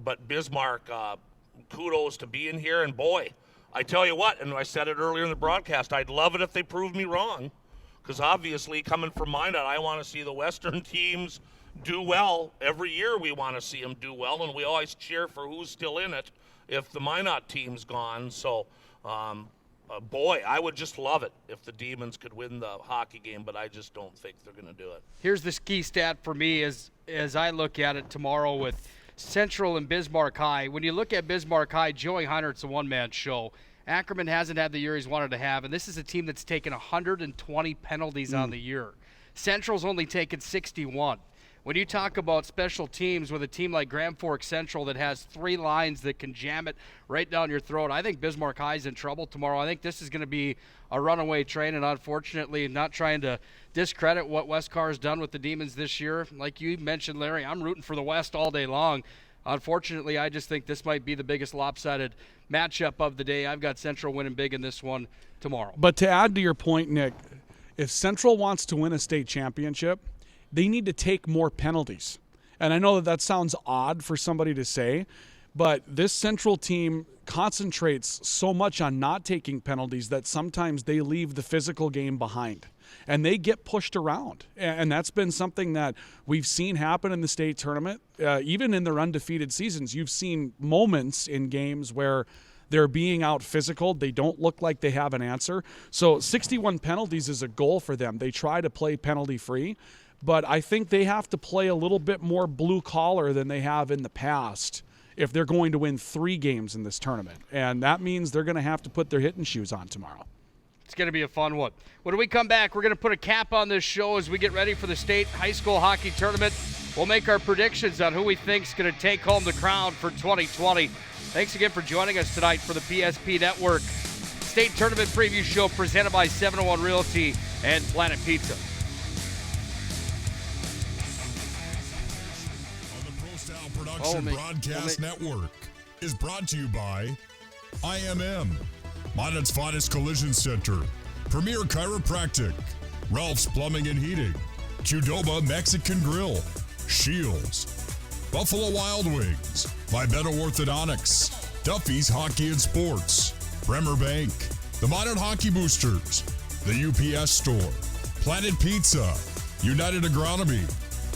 but Bismarck, kudos to being here. And boy, I tell you what, and I said it earlier in the broadcast, I'd love it if they proved me wrong, because obviously coming from Minot, I want to see the Western teams do well. Every year we want to see them do well, and we always cheer for who's still in it if the Minot team's gone. So, boy, I would just love it if the Demons could win the hockey game, but I just don't think they're going to do it. Here's the key stat for me as I look at it tomorrow with Central and Bismarck High. When you look at Bismarck High, Joey Heinert's a one-man show. Ackerman hasn't had the year he's wanted to have, and this is a team that's taken 120 penalties on the year. Central's only taken 61. When you talk about special teams with a team like Grand Forks Central that has three lines that can jam it right down your throat, I think Bismarck High's in trouble tomorrow. I think this is going to be a runaway train, and unfortunately, not trying to discredit what Westcar's done with the Demons this year. Like you mentioned, Larry, I'm rooting for the West all day long. Unfortunately, I just think this might be the biggest lopsided matchup of the day. I've got Central winning big in this one tomorrow. But to add to your point, Nick, if Central wants to win a state championship, they need to take more penalties. And I know that sounds odd for somebody to say, But this Central team concentrates so much on not taking penalties that sometimes they leave the physical game behind. And they get pushed around. And that's been something that we've seen happen in the state tournament. Even in their undefeated seasons, you've seen moments in games where they're being out physical. They don't look like they have an answer. So 61 penalties is a goal for them. They try to play penalty free. But I think they have to play a little bit more blue collar than they have in the past if they're going to win 3 games in this tournament. And that means they're going to have to put their hitting shoes on tomorrow. It's going to be a fun one. When we come back, we're going to put a cap on this show as we get ready for the state high school hockey tournament. We'll make our predictions on who we think is going to take home the crown for 2020. Thanks again for joining us tonight for the PSP Network State Tournament Preview Show presented by 701 Realty and Planet Pizza. On the Pro Style Production Broadcast Network is brought to you by IMM, Minot's Finest Collision Center, Premier Chiropractic, Ralph's Plumbing and Heating, Qdoba Mexican Grill, Scheels, Buffalo Wild Wings, Vibeto Orthodontics, Duffy's Hockey and Sports, Bremer Bank, the Minot Hockey Boosters, the UPS Store, Planet Pizza, United Agronomy,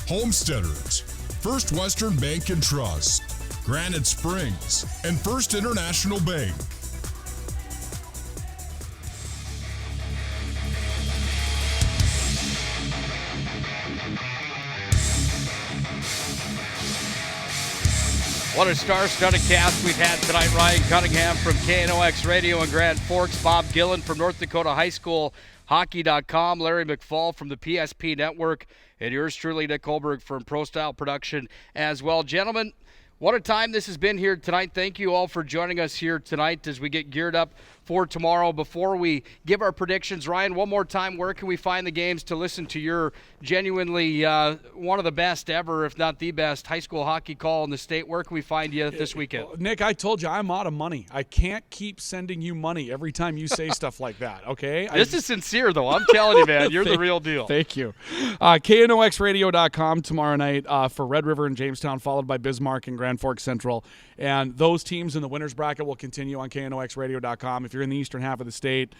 Homesteaders, First Western Bank and Trust, Granite Springs, and First International Bank. What a star-studded cast we've had tonight. Ryan Cunningham from KNOX Radio in Grand Forks, Bob Gillen from North Dakota High School Hockey.com, Larry McFall from the PSP Network, and yours truly, Nick Hulberg from Pro Style Production as well. Gentlemen, what a time this has been here tonight. Thank you all for joining us here tonight as we get geared up for tomorrow. Before we give our predictions, Ryan, one more time, where can we find the games to listen to your genuinely one of the best ever, if not the best, high school hockey call in the state? Where can we find you this weekend? Nick, I told you I'm out of money. I can't keep sending you money every time you say stuff like that, okay? This is sincere, though. I'm telling you, man. You're the real deal. Thank you. KNOXradio.com tomorrow night for Red River and Jamestown, followed by Bismarck and Grand Forks Central. And those teams in the winner's bracket will continue on KNOXradio.com. If you're in the eastern half of the state,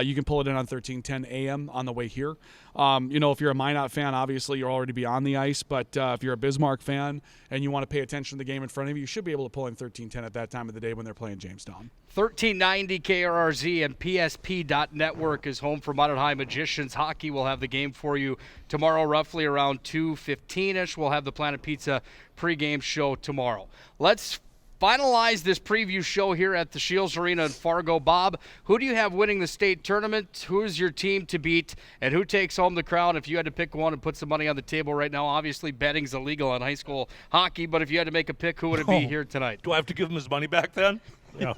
you can pull it in on 1310 AM on the way here. If you're a Minot fan, obviously you'll already be on the ice. But if you're a Bismarck fan and you want to pay attention to the game in front of you, you should be able to pull in 1310 at that time of the day when they're playing Jamestown. 1390 KRRZ and PSP.network is home for Minot High Magicians. Hockey will have the game for you tomorrow, roughly around 2:15-ish. We'll have the Planet Pizza pregame show tomorrow. Let's finalize this preview show here at the Scheels Arena in Fargo. Bob, who do you have winning the state tournament? Who's your team to beat? And who takes home the crown? If you had to pick one and put some money on the table right now, obviously betting's illegal on high school hockey, but if you had to make a pick, who would it be here tonight? Do I have to give him his money back then? Yeah.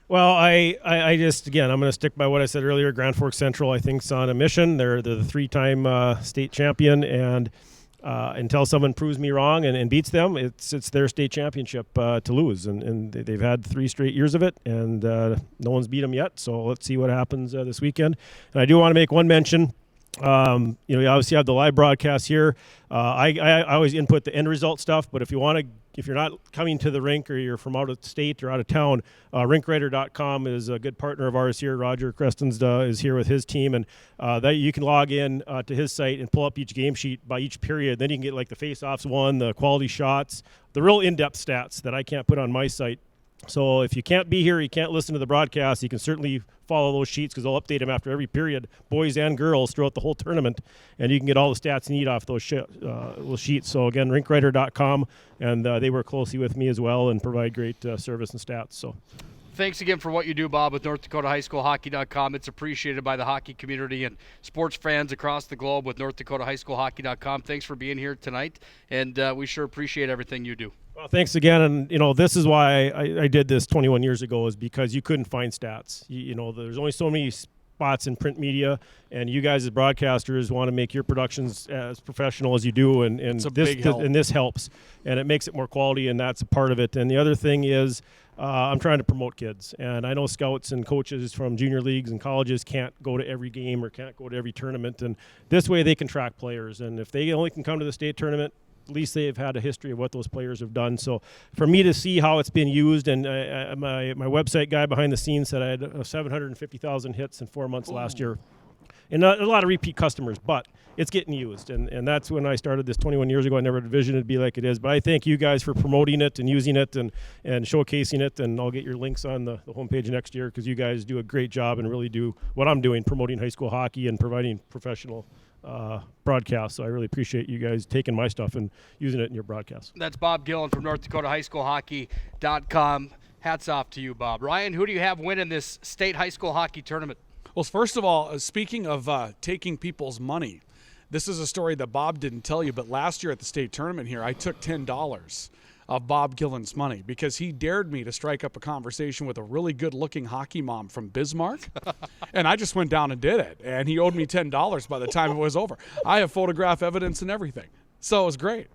Well, I just, again, I'm going to stick by what I said earlier. Grand Forks Central, I think, is on a mission. They're the 3-time state champion, and until someone proves me wrong and beats them, it's their state championship to lose. And they've had 3 straight years of it, and no one's beat them yet. So let's see what happens this weekend. And I do want to make one mention. We obviously have the live broadcast here. I always input the end result stuff, but if you're not coming to the rink or you're from out of state or out of town, rinkwriter.com is a good partner of ours here. Roger Creston's is here with his team, and that you can log in to his site and pull up each game sheet by each period. Then you can get like the face-offs won, the quality shots, the real in-depth stats that I can't put on my site. So if you can't be here, you can't listen to the broadcast, you can certainly follow those sheets because they'll update them after every period, boys and girls, throughout the whole tournament, and you can get all the stats you need off those sheets. So again, rinkwriter.com, and they work closely with me as well and provide great service and stats. So thanks again for what you do, Bob, with North Dakota High School Hockey.com. It's appreciated by the hockey community and sports fans across the globe with North Dakota High School Hockey.com. Thanks for being here tonight, and we sure appreciate everything you do. Well, thanks again, and this is why I did this 21 years ago, is because you couldn't find stats. There's only so many spots in print media, and you guys as broadcasters want to make your productions as professional as you do, and this helps, and it makes it more quality, and that's a part of it. And the other thing is, I'm trying to promote kids, and I know scouts and coaches from junior leagues and colleges can't go to every game or can't go to every tournament, and this way they can track players, and if they only can come to the state tournament, at least they've had a history of what those players have done. So for me to see how it's been used, and my website guy behind the scenes said I had 750,000 hits in 4 months last year. And a lot of repeat customers, but it's getting used. And that's when I started this 21 years ago. I never envisioned it'd be like it is. But I thank you guys for promoting it and using it and showcasing it. And I'll get your links on the homepage next year, because you guys do a great job and really do what I'm doing, promoting high school hockey and providing professional broadcasts. So I really appreciate you guys taking my stuff and using it in your broadcast. That's Bob Gillen from North Dakota High School Hockey.com. Hats off to you, Bob. Ryan, who do you have winning this state high school hockey tournament? Well, first of all, speaking of taking people's money, this is a story that Bob didn't tell you, but last year at the state tournament here, I took $10 of Bob Gillen's money because he dared me to strike up a conversation with a really good-looking hockey mom from Bismarck, and I just went down and did it, and he owed me $10 by the time it was over. I have photograph evidence and everything, so it was great.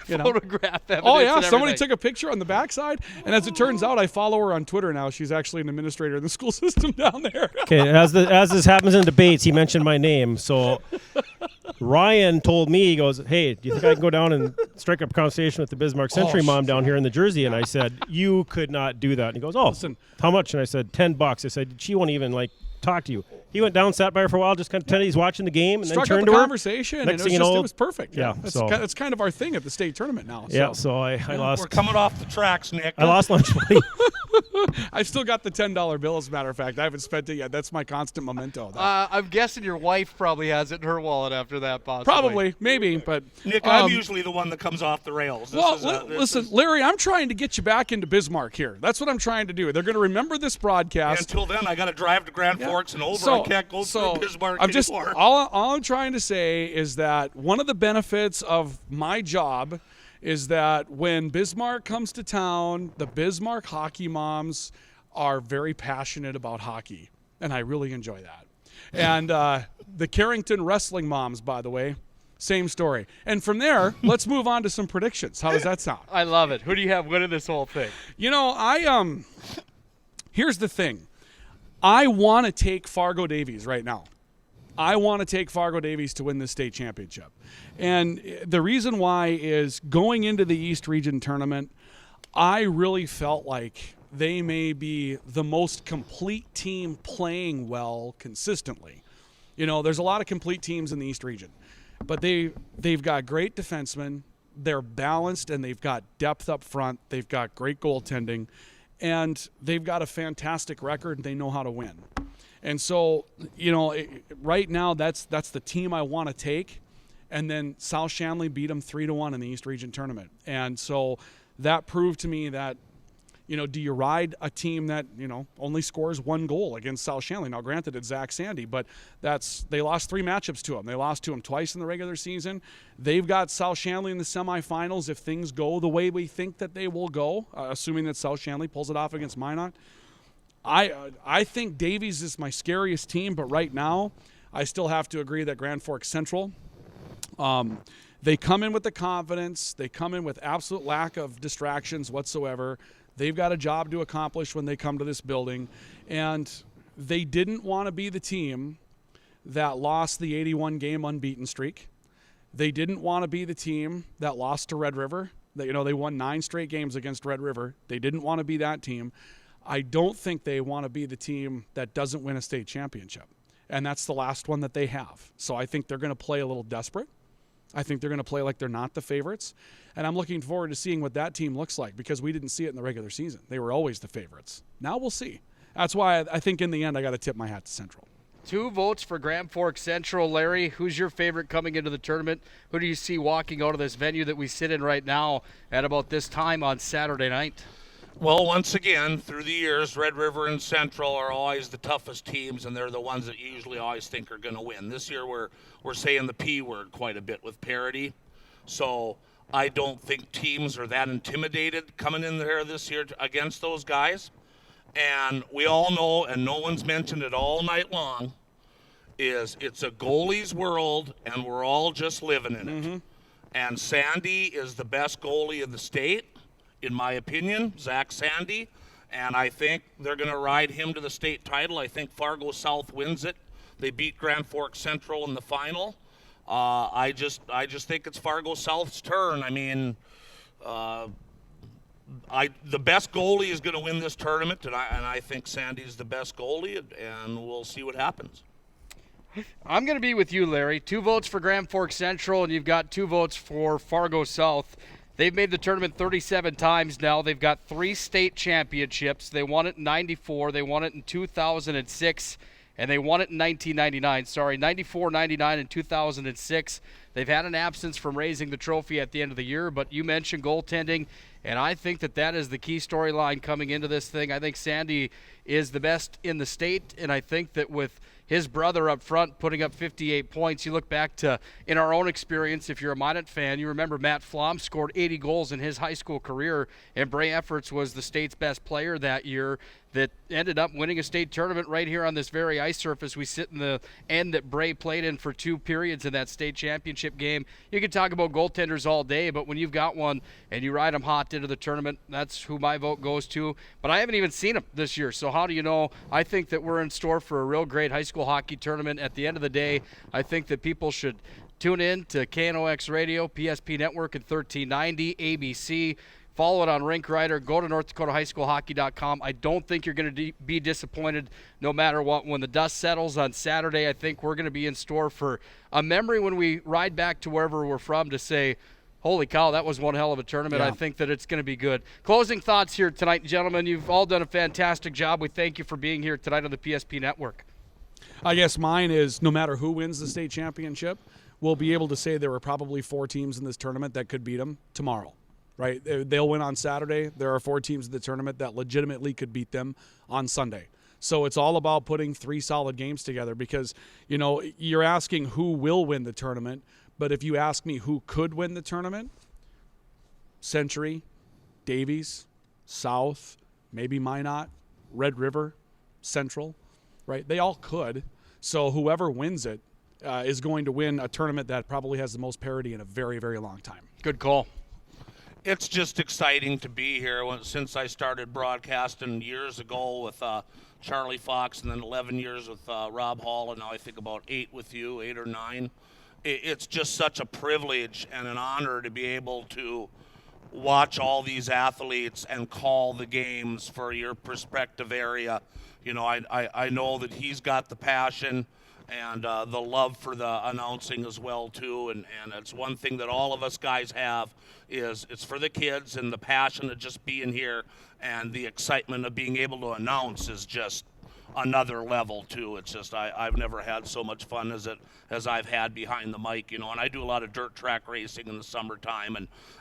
Photograph evidence. Oh, yeah. And Somebody everything. took a picture on the backside. And as it turns out, I follow her on Twitter now. She's actually an administrator in the school system down there. Okay, as this happens in debates, he mentioned my name. So Ryan told me, he goes, hey, do you think I can go down and strike up a conversation with the Bismarck Century mom down here in the Jersey? And I said, you could not do that. And he goes, oh, listen, how much? And I said, $10. I said, she won't even, talk to you. He went down, sat by her for a while, just kind of pretended he's watching the game, and Struck then turned up to a her. conversation, Next and thing you know, it was perfect. Yeah, it's kind of our thing at the state tournament now. Yeah, so I lost. We're coming off the tracks, Nick. I lost lunch money. I've still got the $10 bill, as a matter of fact. I haven't spent it yet. That's my constant memento. I'm guessing your wife probably has it in her wallet after that, possibly. Probably, maybe, but Nick, I'm usually the one that comes off the rails. Listen, Larry, I'm trying to get you back into Bismarck here. That's what I'm trying to do. They're going to remember this broadcast. Until then, I got to drive to Grand Forks and over. I can't go through Bismarck anymore. All I'm trying to say is that one of the benefits of my job is that when Bismarck comes to town, the Bismarck hockey moms are very passionate about hockey, and I really enjoy that. And the Carrington wrestling moms, by the way, same story. And from there, let's move on to some predictions. How does that sound? I love it. Who do you have winning this whole thing? Here's the thing. I want to take Fargo Davies right now. I want to take Fargo Davies to win this state championship. And the reason why is going into the East Region tournament, I really felt like they may be the most complete team playing well consistently. There's a lot of complete teams in the East Region, but they've got great defensemen. They're balanced, and they've got depth up front. They've got great goaltending, and they've got a fantastic record, and they know how to win. And so, right now that's the team I want to take. And then South Shanley beat them 3-1 in the East Region tournament. And so that proved to me that, do you ride a team that, only scores one goal against South Shanley? Now, granted, it's Zach Sandy, but they lost 3 matchups to them. They lost to them twice in the regular season. They've got South Shanley in the semifinals if things go the way we think that they will go, assuming that South Shanley pulls it off against Minot. I think Davies is my scariest team, but right now I still have to agree that Grand Forks Central, they come in with the confidence. They come in with absolute lack of distractions whatsoever. They've got a job to accomplish when they come to this building, and they didn't want to be the team that lost the 81-game unbeaten streak. They didn't want to be the team that lost to Red River. They won 9 straight games against Red River. They didn't want to be that team. I don't think they want to be the team that doesn't win a state championship. And that's the last one that they have. So I think they're going to play a little desperate. I think they're going to play like they're not the favorites. And I'm looking forward to seeing what that team looks like because we didn't see it in the regular season. They were always the favorites. Now we'll see. That's why I think in the end I got to tip my hat to Central. 2 votes for Grand Forks Central. Larry, who's your favorite coming into the tournament? Who do you see walking out of this venue that we sit in right now at about this time on Saturday night? Well, once again, through the years, Red River and Central are always the toughest teams, and they're the ones that you usually always think are going to win. This year we're saying the P word quite a bit with parity. So I don't think teams are that intimidated coming in there this year against those guys. And we all know, and no one's mentioned it all night long, is it's a goalie's world, and we're all just living in it. And Sandy is the best goalie in the state, in my opinion, Zach Sandy. And I think they're going to ride him to the state title. I think Fargo South wins it. They beat Grand Forks Central in the final. I just think it's Fargo South's turn. I mean, the best goalie is going to win this tournament, and I think Sandy's the best goalie, and we'll see what happens. I'm going to be with you, Larry. 2 votes for Grand Forks Central, and you've got 2 votes for Fargo South. They've made the tournament 37 times now. They've got 3 state championships. They won it in 94. They won it in 2006. And they won it in 1999. 94, 99, and 2006. They've had an absence from raising the trophy at the end of the year, but you mentioned goaltending, and I think that is the key storyline coming into this thing. I think Sandy is the best in the state, and I think that with his brother up front putting up 58 points, you look back to, in our own experience, if you're a Minot fan, you remember Matt Flom scored 80 goals in his high school career, and Bray Efforts was the state's best player that year that ended up winning a state tournament right here on this very ice surface. We sit in the end that Bray played in for 2 periods in that state championship game. You can talk about goaltenders all day, but when you've got one and you ride them hot into the tournament, that's who my vote goes to. But I haven't even seen him this year, so how do you know? I think that we're in store for a real great high school hockey tournament. At the end of the day, I think that people should tune in to KNOX Radio, PSP Network at 1390, ABC. Follow it on Rink Rider. Go to NorthDakotaHighSchoolHockey.com. I don't think you're going to be disappointed no matter what. When the dust settles on Saturday, I think we're going to be in store for a memory when we ride back to wherever we're from to say, holy cow, that was one hell of a tournament. Yeah. I think that it's going to be good. Closing thoughts here tonight, gentlemen. You've all done a fantastic job. We thank you for being here tonight on the PSP Network. I guess mine is no matter who wins the state championship, we'll be able to say there were probably 4 teams in this tournament that could beat them tomorrow. Right? They'll win on Saturday. There are 4 teams in the tournament that legitimately could beat them on Sunday. So it's all about putting 3 solid games together because, you know, you're asking who will win the tournament, but if you ask me who could win the tournament, Century, Davies, South, maybe Minot, Red River, Central, right? They all could. So whoever wins it is going to win a tournament that probably has the most parity in a very, very long time. Good call. It's just exciting to be here. Since I started broadcasting years ago with Charlie Fox, and then 11 years with Rob Hall, and now I think about 8 with you, 8 or 9. It's just such a privilege and an honor to be able to watch all these athletes and call the games for your prospective area. You know, I know that he's got the passion and the love for the announcing as well too, and it's one thing that all of us guys have is it's for the kids, and the passion of just being here and the excitement of being able to announce is just another level too. It's just I've never had so much fun as I've had behind the mic, you know. And I do a lot of dirt track racing in the summertime,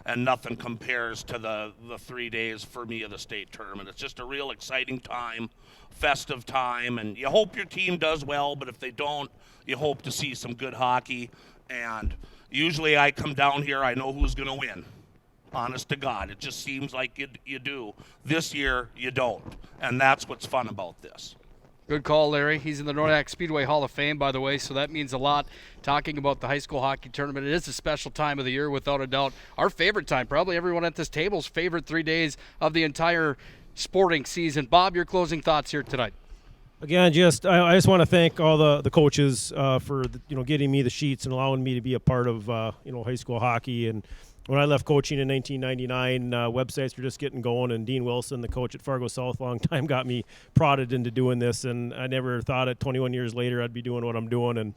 and nothing compares to the 3 days for me of the state tournament. It's just a real exciting time, festive time, and you hope your team does well, but if they don't, you hope to see some good hockey. And usually I come down here, I know who's going to win. Honest to God, it just seems like you do. This year, you don't, and that's what's fun about this. Good call, Larry. He's in the Nordic Speedway Hall of Fame, by the way, so that means a lot. Talking about the high school hockey tournament, it is a special time of the year, without a doubt. Our favorite time, probably everyone at this table's favorite 3 days of the entire sporting season. Bob, your closing thoughts here tonight. Again, I just want to thank all the coaches for getting me the sheets and allowing me to be a part of high school hockey. And when I left coaching in 1999, websites were just getting going, and Dean Wilson, the coach at Fargo South, long time, got me prodded into doing this, and I never thought at 21 years later I'd be doing what I'm doing, and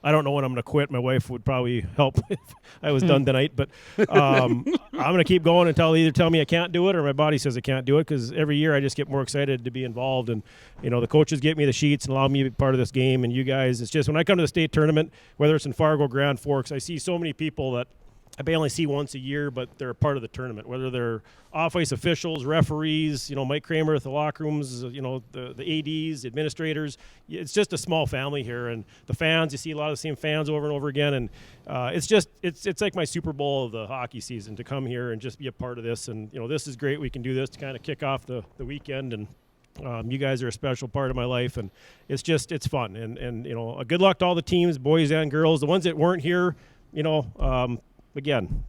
I don't know when I'm going to quit. My wife would probably help if I was done tonight, but I'm going to keep going until they either tell me I can't do it or my body says I can't do it, because every year I just get more excited to be involved, and the coaches get me the sheets and allow me to be part of this game, and you guys, it's just when I come to the state tournament, whether it's in Fargo, Grand Forks, I see so many people that I may only see once a year, but they're a part of the tournament, whether they're off-ice officials, referees, Mike Kramer at the locker rooms, the ADs, administrators. It's just a small family here, and the fans, you see a lot of the same fans over and over again, and it's like my Super Bowl of the hockey season to come here and just be a part of this, and this is great. We can do this to kind of kick off the weekend, and you guys are a special part of my life, and it's fun, and good luck to all the teams, boys and girls, the ones that weren't here, again,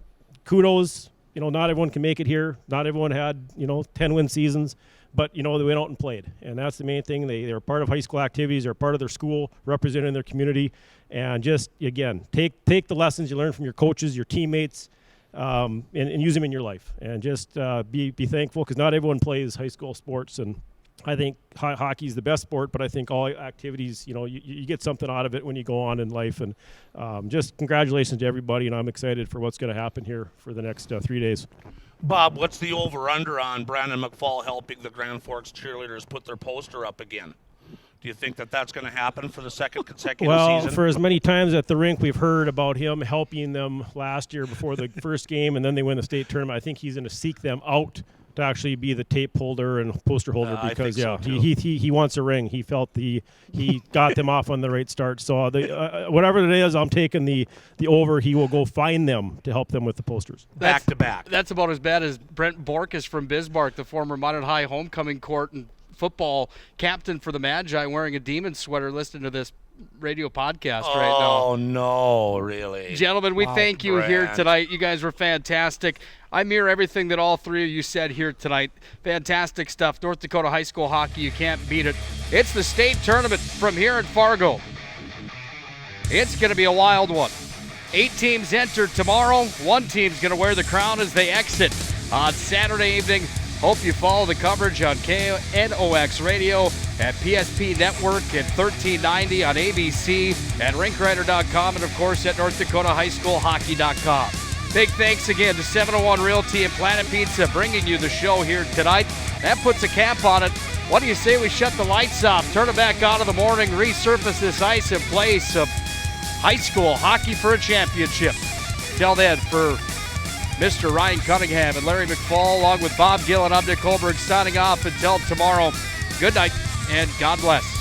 kudos. not everyone can make it here. Not everyone had 10-win seasons, but they went out and played, and that's the main thing. They were part of high school activities. They're part of their school, representing their community, and just again take the lessons you learn from your coaches, your teammates, and use them in your life, and just be thankful, because not everyone plays high school sports. And I think hockey is the best sport, but I think all activities, you get something out of it when you go on in life. And just congratulations to everybody, and I'm excited for what's going to happen here for the next 3 days. Bob, what's the over-under on Brandon McFall helping the Grand Forks cheerleaders put their poster up again? Do you think that that's going to happen for the second consecutive season? Well, for as many times at the rink we've heard about him helping them last year before the first game, and then they win the state tournament, I think he's going to seek them out to actually be the tape holder and poster holder, because he wants a ring. He felt he got them off on the right start. So whatever it is, I'm taking the over. He will go find them to help them with the posters. Back to back. That's about as bad as Brent Borkus from Bismarck, the former Minot High homecoming court and football captain for the Magi, wearing a Demon sweater, listening to this radio podcast right now. Oh, no, really? Gentlemen, we thank you here tonight. You guys were fantastic. I mirror everything that all three of you said here tonight. Fantastic stuff. North Dakota high school hockey, you can't beat it. It's the state tournament from here in Fargo. It's going to be a wild one. 8 teams enter tomorrow. 1 team's going to wear the crown as they exit on Saturday evening. Hope you follow the coverage on KNOX Radio, at PSP Network, at 1390 on ABC, at rinkwriter.com, and of course at NorthDakotaHighSchoolHockey.com. Big thanks again to 701 Realty and Planet Pizza bringing you the show here tonight. That puts a cap on it. What do you say we shut the lights off, turn it back on in the morning, resurface this ice, and play some high school hockey for a championship? Till then, for Mr. Ryan Cunningham and Larry McFall, along with Bob Gillen, I'm Nick Hulberg, signing off until tomorrow. Good night, and God bless.